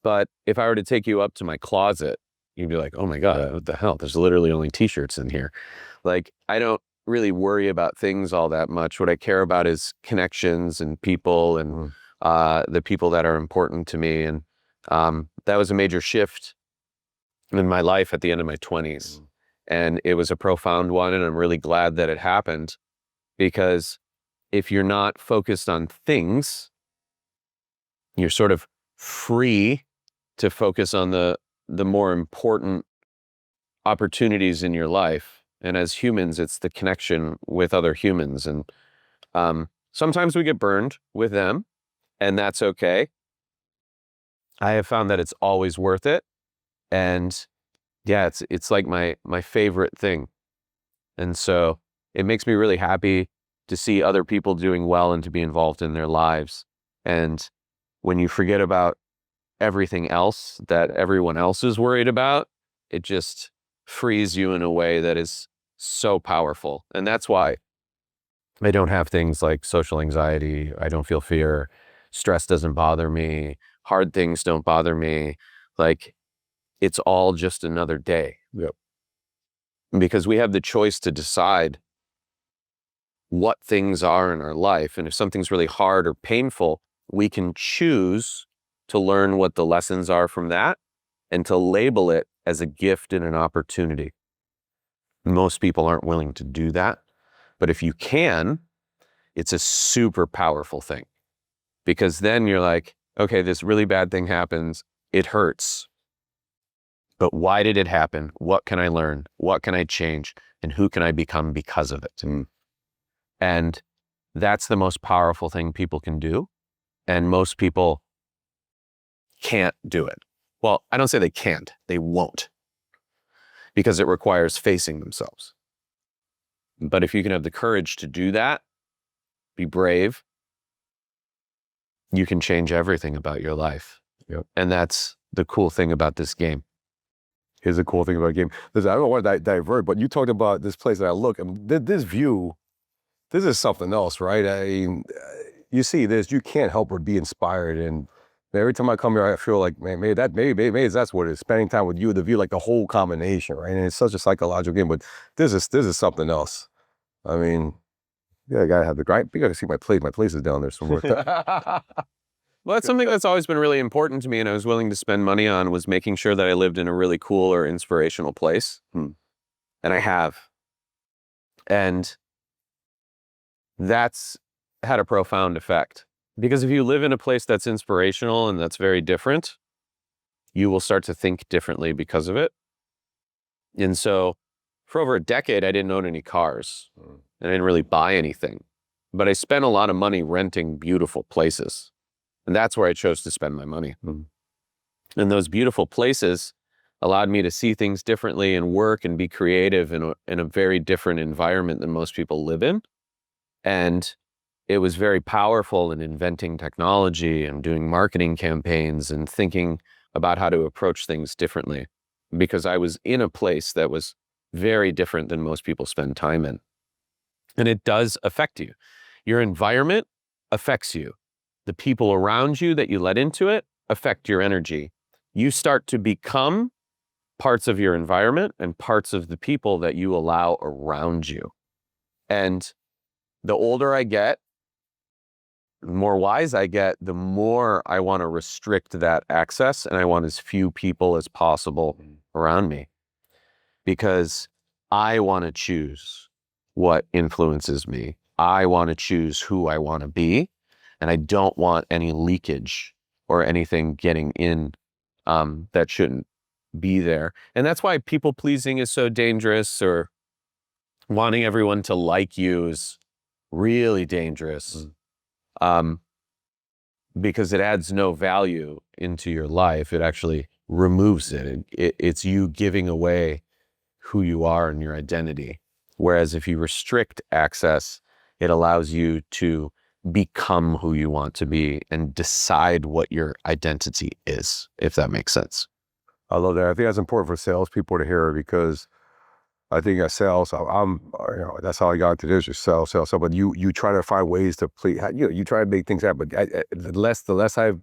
but if I were to take you up to my closet, you'd be like, oh my God, what the hell? There's literally only t-shirts in here. Like, I don't really worry about things all that much. What I care about is connections and people, and the people that are important to me. And that was a major shift in my life at the end of my 20s. And it was a profound one, and I'm really glad that it happened, because if you're not focused on things, you're sort of free to focus on the more important opportunities in your life. And as humans, it's the connection with other humans. And sometimes we get burned with them, and that's okay. I have found that it's always worth it. And yeah, it's like my favorite thing. And so it makes me really happy to see other people doing well and to be involved in their lives. And when you forget about everything else that everyone else is worried about, it just frees you in a way that is so powerful. And that's why I don't have things like social anxiety. I don't feel fear. Stress doesn't bother me. Hard things don't bother me. Like, it's all just another day. Yep. Because we have the choice to decide what things are in our life. And if something's really hard or painful, we can choose to learn what the lessons are from that and to label it as a gift and an opportunity. Most people aren't willing to do that. But if you can, it's a super powerful thing, because then you're like, okay, this really bad thing happens. It hurts. But why did it happen? What can I learn? What can I change? And who can I become because of it? And that's the most powerful thing people can do. And most people can't do it. Well, I don't say they can't, they won't, because it requires facing themselves. But if you can have the courage to do that, be brave, you can change everything about your life. Yep. And that's the cool thing about this game. Here's the cool thing about a game. Listen, I don't want to divert, but you talked about this place that I look, and this view, this is something else, right? I mean, you see this, you can't help but be inspired. And every time I come here, I feel like, man, maybe that's what it is. Spending time with you, the view, like the whole combination, right? And it's such a psychological game, but this is something else. I mean, yeah, I gotta have the grind. You gotta see my place. My place is down there somewhere. Well, that's something that's always been really important to me, and I was willing to spend money on, was making sure that I lived in a really cool or inspirational place. And I have. And that's had a profound effect. Because if you live in a place that's inspirational and that's very different, you will start to think differently because of it. And so for over a decade, I didn't own any cars. And I didn't really buy anything. But I spent a lot of money renting beautiful places. And that's where I chose to spend my money. And those beautiful places allowed me to see things differently and work and be creative in a very different environment than most people live in. And it was very powerful in inventing technology and doing marketing campaigns and thinking about how to approach things differently, because I was in a place that was very different than most people spend time in. And it does affect you. Your environment affects you. the people around you that you let into it affect your energy. You start to become parts of your environment and parts of the people that you allow around you. And the older I get, the more wise I get, the more I want to restrict that access, and I want as few people as possible around me, because I want to choose what influences me. I want to choose who I want to be, and I don't want any leakage or anything getting in that shouldn't be there. And that's why people pleasing is so dangerous, or wanting everyone to like you is really dangerous. Because it adds no value into your life. It actually removes it. It's you giving away who you are and your identity. Whereas if you restrict access, it allows you to become who you want to be and decide what your identity is, if that makes sense. I love that. I think that's important for salespeople to hear, because I think at sales, that's how I got into this, just sell. But you try to find ways to please, you try to make things happen. But the less I've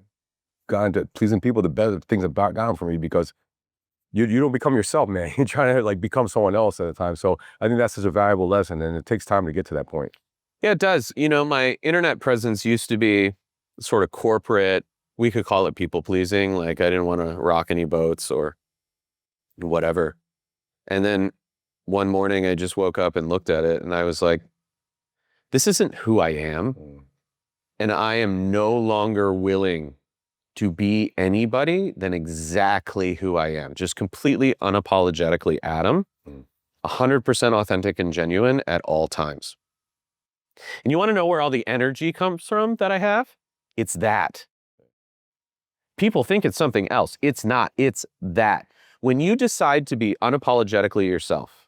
gotten to pleasing people, the better things have gotten for me, because you don't become yourself, man. You're trying to like become someone else at a time. So I think that's such a valuable lesson, and it takes time to get to that point. Yeah, it does. My internet presence used to be sort of corporate. We could call it people pleasing. Like, I didn't want to rock any boats or whatever. And then one morning I just woke up and looked at it, and I was like, this isn't who I am. And I am no longer willing to be anybody than exactly who I am. Just completely unapologetically Adam, 100% authentic and genuine at all times. And you want to know where all the energy comes from that I have? It's that. People think it's something else. It's not. It's that. When you decide to be unapologetically yourself,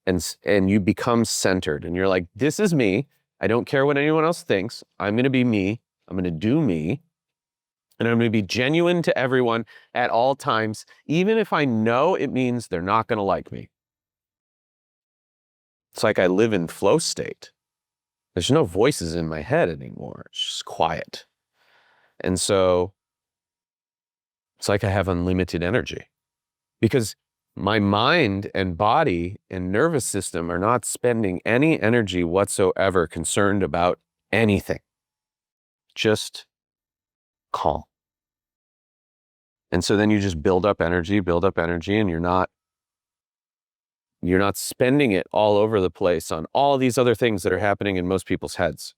and you become centered, and you're like, this is me. I don't care what anyone else thinks. I'm going to be me. I'm going to do me. And I'm going to be genuine to everyone at all times, even if I know it means they're not going to like me. It's like I live in flow state. There's no voices in my head anymore. It's just quiet. And so it's like I have unlimited energy, because my mind and body and nervous system are not spending any energy whatsoever concerned about anything. Just calm. And so then you just build up energy, and you're not spending it all over the place on all these other things that are happening in most people's heads.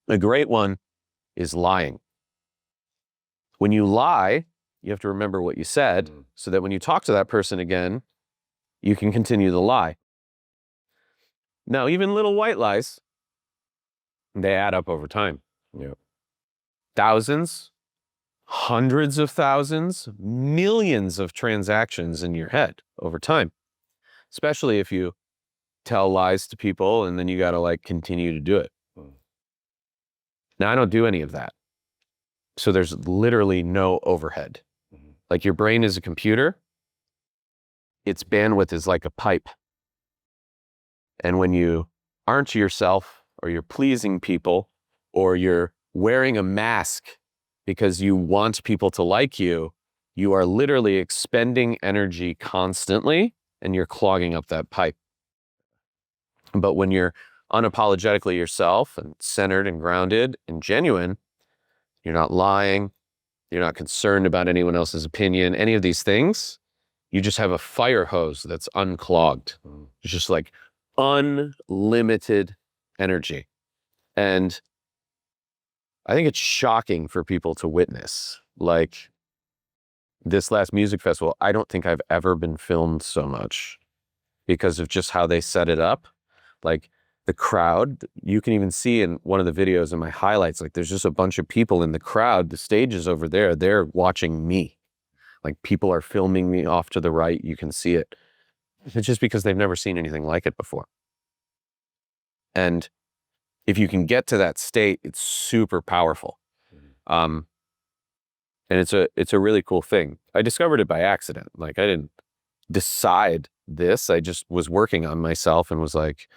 A great one is lying. When you lie, you have to remember what you said, so that when you talk to that person again, you can continue the lie. Now, even little white lies, they add up over time. Thousands, hundreds of thousands, millions of transactions in your head over time, especially if you tell lies to people and then you got to like continue to do it. Now, I don't do any of that. So there's literally no overhead. Like, your brain is a computer. Its bandwidth is like a pipe. And when you aren't yourself, or you're pleasing people, or you're wearing a mask because you want people to like you, you are literally expending energy constantly, and you're clogging up that pipe. But when you're unapologetically yourself and centered and grounded and genuine, you're not lying, you're not concerned about anyone else's opinion, any of these things. You just have a fire hose that's unclogged. It's just like unlimited energy. And I think it's shocking for people to witness. Like, this last music festival, I don't think I've ever been filmed so much, because of just how they set it up. Like, the crowd, you can even see in one of the videos in my highlights, like, there's just a bunch of people in the crowd. The stage is over there. They're watching me. Like, people are filming me off to the right. You can see it. It's just because they've never seen anything like it before. And if you can get to that state, it's super powerful. And it's a really cool thing. I discovered it by accident. Like, I didn't decide this. I just was working on myself and was like,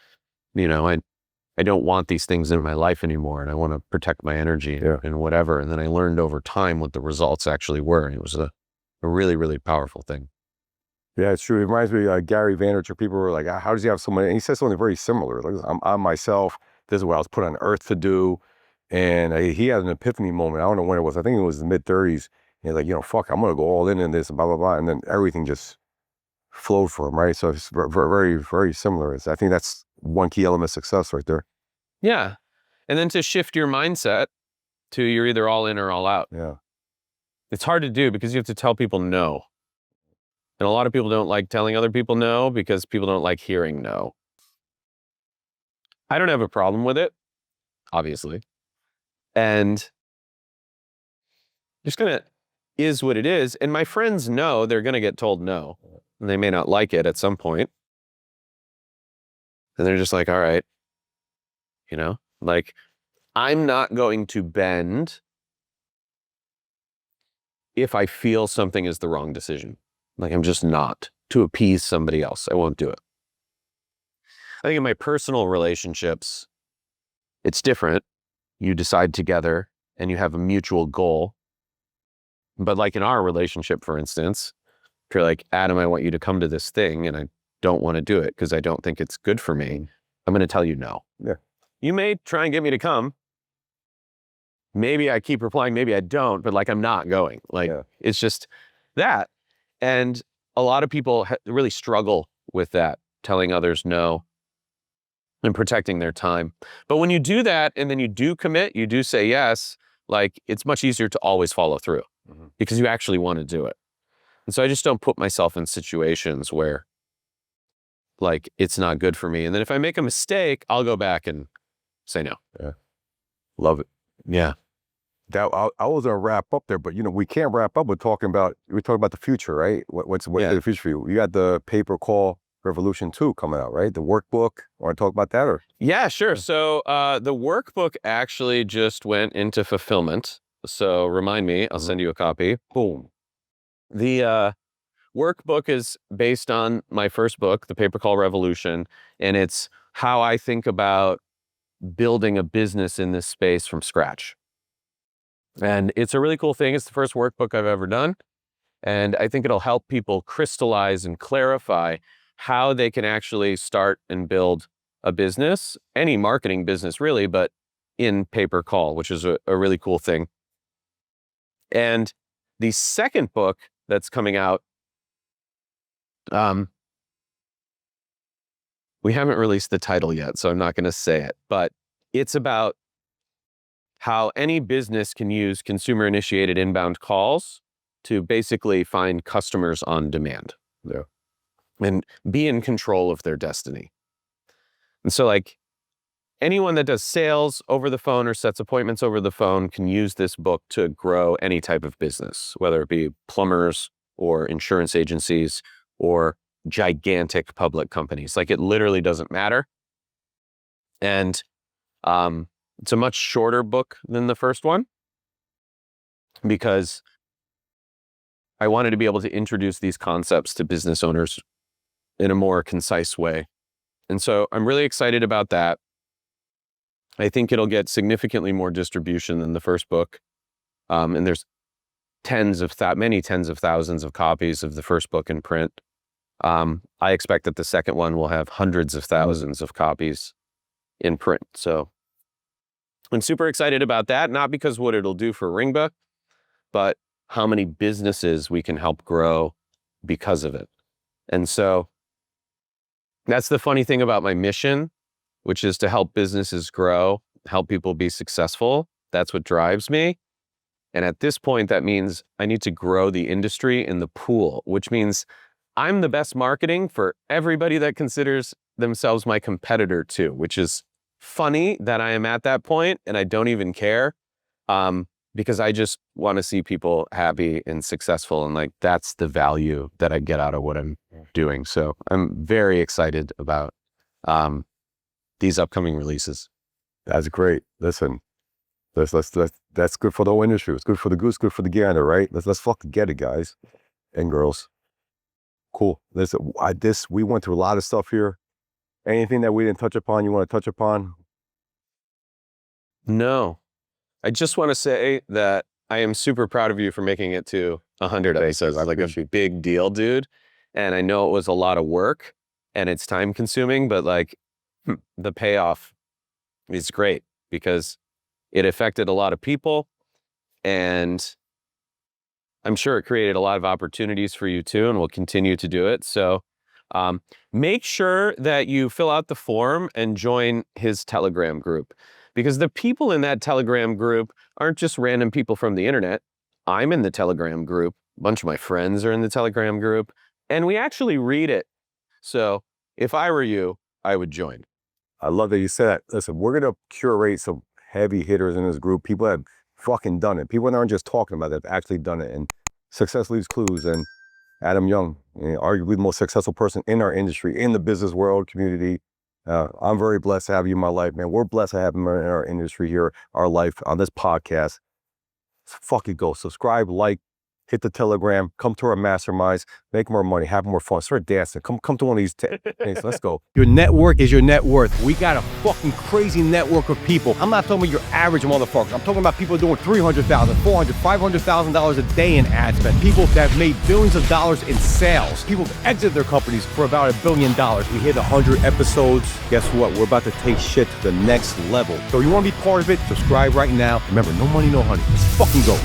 I I don't want these things in my life anymore, and I want to protect my energy and whatever. And then I learned over time what the results actually were. And it was a really, really powerful thing. Yeah, it's true. It reminds me of Gary Vaynerchuk. People were like, how does he have so many? And he said something very similar. Like, I'm myself. This is what I was put on earth to do. And he had an epiphany moment. I don't know when it was. I think it was the mid-30s. And he's like, fuck, I'm going to go all in this, and blah, blah, blah. And then everything just flowed for him, right? So it's very, very similar. I think that's one key element of success right there. Yeah. And then to shift your mindset to you're either all in or all out. Yeah. It's hard to do because you have to tell people no. And a lot of people don't like telling other people no because people don't like hearing no. I don't have a problem with it, obviously. And just gonna is what it is. And my friends know they're gonna get told no. And they may not like it at some point. And they're just like, all right, like I'm not going to bend if I feel something is the wrong decision. Like I'm just not to appease somebody else. I won't do it. I think in my personal relationships, it's different. You decide together and you have a mutual goal. But like in our relationship, for instance, if you're like, Adam, I want you to come to this thing and I don't want to do it because I don't think it's good for me, I'm going to tell you no. Yeah. You may try and get me to come. Maybe I keep replying, maybe I don't, but like I'm not going. Like it's just that. And a lot of people really struggle with that, telling others no and protecting their time. But when you do that and then you do commit, you do say yes, like it's much easier to always follow through because you actually want to do it. And so I just don't put myself in situations where like it's not good for me. And then if I make a mistake, I'll go back and say no. Yeah. Love it. Yeah. That I was gonna wrap up there, but we can't wrap up with we're talking about the future, right? What's the future for you? You got the Paper Call Revolution 2 coming out, right? The workbook. Want to talk about that or? Yeah, sure. So the workbook actually just went into fulfillment. So remind me, I'll send you a copy. Boom. The workbook is based on my first book, The Paper Call Revolution, and it's how I think about building a business in this space from scratch. And it's a really cool thing. It's the first workbook I've ever done. And I think it'll help people crystallize and clarify how they can actually start and build a business, any marketing business really, but in pay-per call, which is a really cool thing. And the second book that's coming out, we haven't released the title yet, so I'm not going to say it, but it's about how any business can use consumer-initiated inbound calls to basically find customers on demand. Yeah. And be in control of their destiny. And so like anyone that does sales over the phone or sets appointments over the phone can use this book to grow any type of business, whether it be plumbers or insurance agencies or gigantic public companies. Like it literally doesn't matter. And it's a much shorter book than the first one because I wanted to be able to introduce these concepts to business owners in a more concise way. And so I'm really excited about that. I think it'll get significantly more distribution than the first book. And there's many tens of thousands of copies of the first book in print. I expect that the second one will have hundreds of thousands of copies in print. So I'm super excited about that, not because what it'll do for Ringba, but how many businesses we can help grow because of it. And so that's the funny thing about my mission, which is to help businesses grow, help people be successful. That's what drives me. And at this point, that means I need to grow the industry in the pool, which means I'm the best marketing for everybody that considers themselves my competitor too, which is funny that I am at that point and I don't even care because I just want to see people happy and successful. And like, that's the value that I get out of what I'm doing. So I'm very excited about these upcoming releases. That's great. Listen, that's good for the whole industry. It's good for the goose, good for the gander, right? Let's fucking get it, guys and girls. Cool. Listen, we went through a lot of stuff here. Anything that we didn't touch upon, you want to touch upon? No. I just want to say that I am super proud of you for making it to 100 episodes. It's like a big deal, dude. And I know it was a lot of work and it's time consuming, but like the payoff is great because it affected a lot of people and I'm sure it created a lot of opportunities for you too, and will continue to do it. So make sure that you fill out the form and join his Telegram group, because the people in that Telegram group aren't just random people from the internet. I'm in the Telegram group. A bunch of my friends are in the Telegram group, and we actually read it. So if I were you, I would join. I love that you said that. Listen, we're going to curate some heavy hitters in this group. People that have fucking done it. People that aren't just talking about it, have actually done it. And success leaves clues. And Adam Young, arguably the most successful person in our industry, in the business world, community. I'm very blessed to have you in my life, man. We're blessed to have him in our industry here, our life, on this podcast. Fucking go. Subscribe, like, hit the Telegram, come to our masterminds, make more money, have more fun, start dancing. Come to one of these things. Let's go. Your network is your net worth. We got a fucking crazy network of people. I'm not talking about your average motherfuckers. I'm talking about people doing $300,000, $400,000, $500,000 a day in ad spend. People that have made billions of dollars in sales. People have exited their companies for about $1 billion. We hit 100 episodes. Guess what? We're about to take shit to the next level. So you want to be part of it? Subscribe right now. Remember, no money, no honey. Let's fucking go.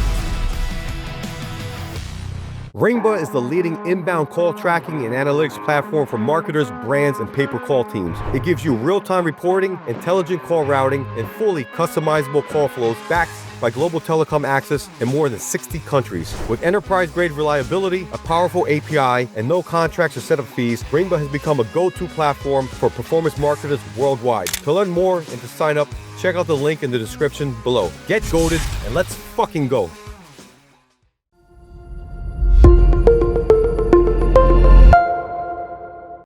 Ringba is the leading inbound call tracking and analytics platform for marketers, brands, and pay-per-call teams. It gives you real-time reporting, intelligent call routing, and fully customizable call flows backed by global telecom access in more than 60 countries. With enterprise-grade reliability, a powerful API, and no contracts or setup fees, Ringba has become a go-to platform for performance marketers worldwide. To learn more and to sign up, check out the link in the description below. Get goated and let's fucking go.